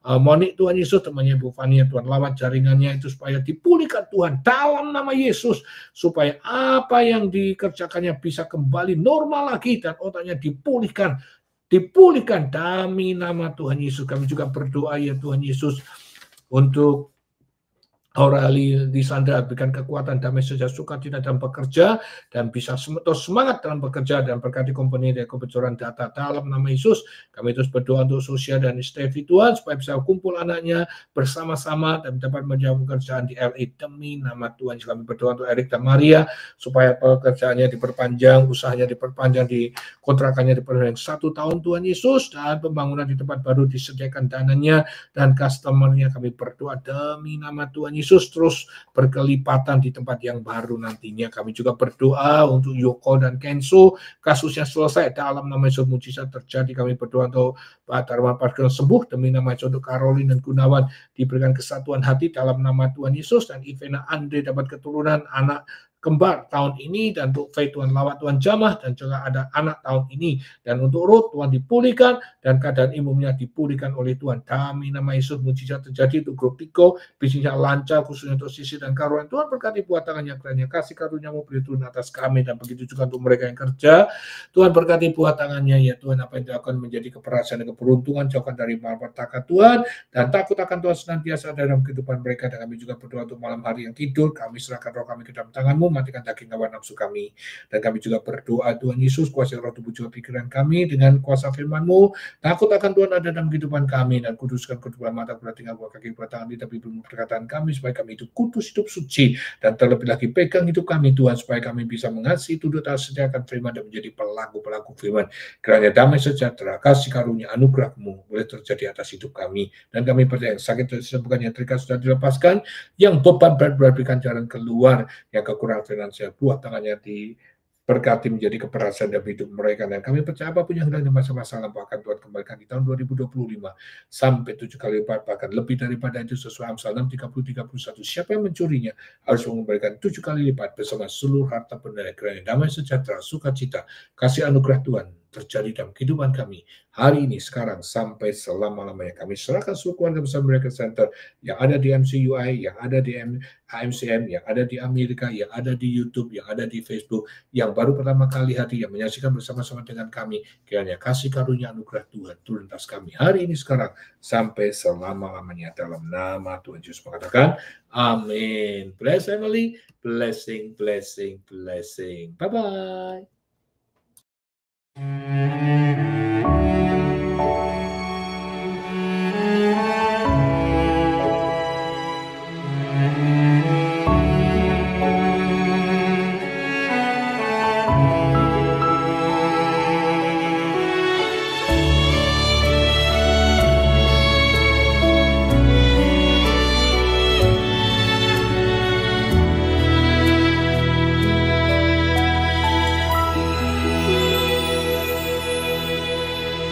Monik Tuhan Yesus, temannya Ibu Fania, Tuhan lawat jaringannya itu supaya dipulihkan Tuhan dalam nama Yesus, supaya apa yang dikerjakannya bisa kembali normal lagi dan otaknya dipulihkan demi nama Tuhan Yesus. Kami juga berdoa ya Tuhan Yesus untuk Aureli di Sandra, berikan kekuatan, damai, sejahtera, sukacita dalam bekerja, dan bisa terus semangat dalam bekerja, dan berkati company dari kebocoran data dalam nama Yesus. Kami terus berdoa untuk Sosial dan Steffi Tuhan, supaya bisa kumpul anaknya bersama-sama dan dapat menjalankan pekerjaan di LA demi nama Tuhan. Kami berdoa untuk Erik dan Maria, supaya pekerjaannya diperpanjang, usahanya diperpanjang, di kontrakannya diperpanjang 1 tahun Tuhan Yesus, dan pembangunan di tempat baru disediakan dananya dan customernya. Kami berdoa demi nama Tuhan Yesus, terus berkelipatan di tempat yang baru nantinya. Kami juga berdoa untuk Yoko dan Kenzo, kasusnya selesai dalam nama Yesus, mujizat terjadi. Kami berdoa untuk Pak Darman Parkir sembuh demi nama Yesus, untuk Caroline dan Gunawan diberikan kesatuan hati dalam nama Tuhan Yesus, dan Ivena Andre dapat keturunan anak kembar tahun ini, dan untuk Faith Tuhan lawat, Tuhan jamah, dan juga ada anak tahun ini, dan untuk Ruth Tuhan dipulihkan dan keadaan imunnya dipulihkan oleh Tuhan demi nama Yesus, mujizat terjadi. Untuk grup Tiko bisnisnya lancar, khususnya untuk Sisi dan Karuan, Tuhan berkati buat tangannya, kiranya kasih karunia-Mu boleh turun atas kami, dan begitu juga untuk mereka yang kerja. Tuhan berkati buat tangannya ya Tuhan, apa yang dilakukan menjadi keberhasilan dan keberuntungan, jauhkan dari malapetaka Tuhan, dan takut akan Tuhan senantiasa dalam kehidupan mereka. Dan kami juga berdoa untuk malam hari yang tidur, kami serahkan roh kami ke dalam tangan-Mu, matikan daging hawa nafsu kami. Dan kami juga berdoa Tuhan Yesus, kuasai roh, tubuh, jiwa, pikiran kami dengan kuasa firman-Mu. Takut akan Tuhan ada dalam kehidupan kami, dan kuduskan kedua mata, kedua tinggal, kedua kaki, kedua tangan, tapi belum perkataan kami, supaya kami hidup kudus, hidup suci, dan terlebih lagi pegang hidup kami Tuhan, supaya kami bisa mengasihi, tunduk, taat, setia akan firman, dan menjadi pelaku-pelaku firman. Kiranya damai, sejahtera, kasih karunia, anugerah-Mu boleh terjadi atas hidup kami. Dan kami percaya yang sakit disembuhkan, yang terikat sudah dilepaskan, yang beban berat berikan jalan keluar, yang kekurangan finansial buat tangannya diberkati menjadi keberhasilan dalam hidup mereka. Dan kami percaya apapun yang hilang di masa-masa lampau akan Tuhan kembalikan di tahun 2025 sampai 7 kali lipat, bahkan lebih daripada itu, sesuai Amsal 6:30-31. Siapa yang mencurinya harus mengembalikan 7 kali lipat bersama seluruh harta benda. Kiranya damai, sejahtera, sukacita, kasih anugerah Tuhan terjadi dalam kehidupan kami hari ini, sekarang, sampai selama-lamanya. Kami serahkan seluruh keluarga besar Miracle Center yang ada di MCUI, yang ada di AMCM, yang ada di Amerika, yang ada di YouTube, yang ada di Facebook, yang baru pertama kali hadir, yang menyaksikan bersama-sama dengan kami. Kiranya kasih karunia anugerah Tuhan turun atas kami hari ini, sekarang, sampai selama-lamanya. Dalam nama Tuhan Yesus mengatakan, amin. Bless family, blessing, blessing, blessing. Bye-bye.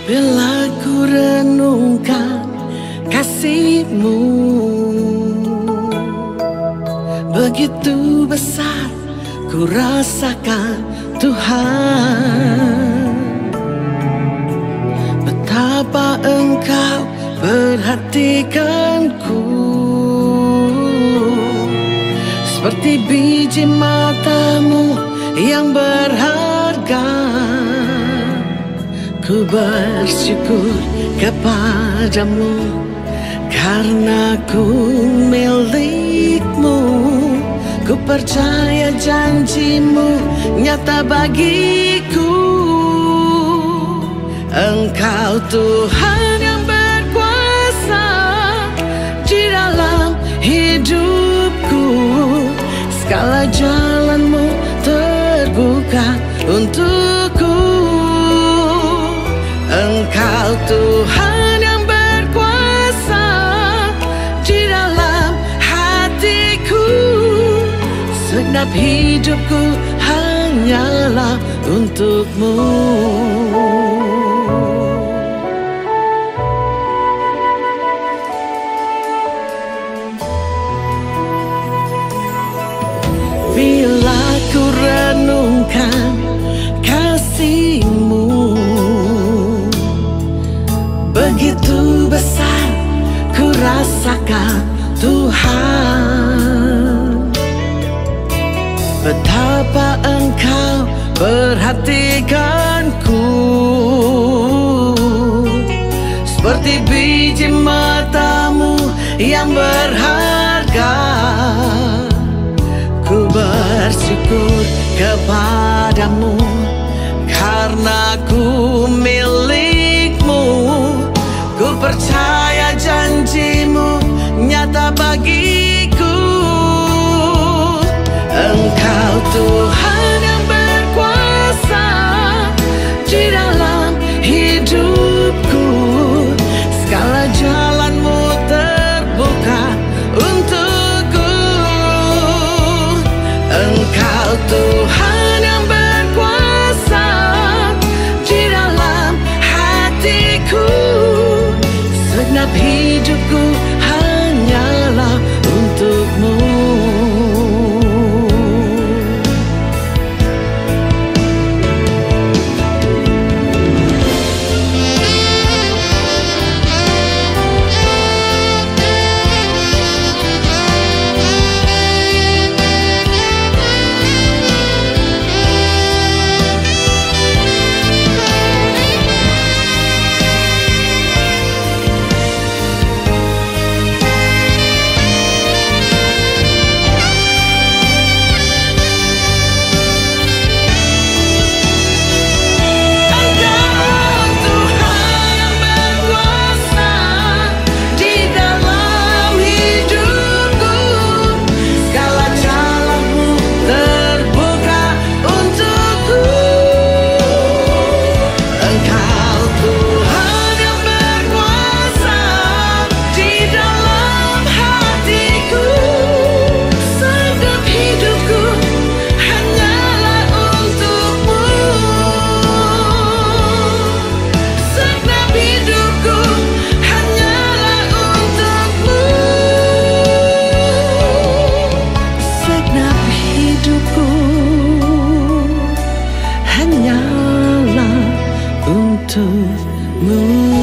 Bila ku renungkan kasih-Mu, begitu besar ku rasakan Tuhan. Betapa Engkau perhatikanku, seperti biji mata-Mu yang berharga. Ku bersyukur kepadamu karena ku milikmu. Ku percaya janjimu nyata bagiku. Engkau Tuhan yang berkuasa di dalam hidupku. Segala jalanmu terbuka untukku. Engkau Tuhan yang berkuasa di dalam hatiku. Segenap hidupku hanyalah untukmu. Bila ku renungkan kasih-Mu, begitu besar ku rasakan Tuhan. Betapa Engkau perhatikanku, seperti biji matamu yang berharga. Ku bersyukur kepadamu karena ku milikmu. Ku percaya janjimu nyata bagiku. Engkau Tuhan yang berkuasa di dalam hidupku. Segala jalanmu terbuka untukku. Engkau Tuhan yang berkuasa di dalam hatiku. Segenap hidupku hanyalah untukmu. Hanyalah untukmu.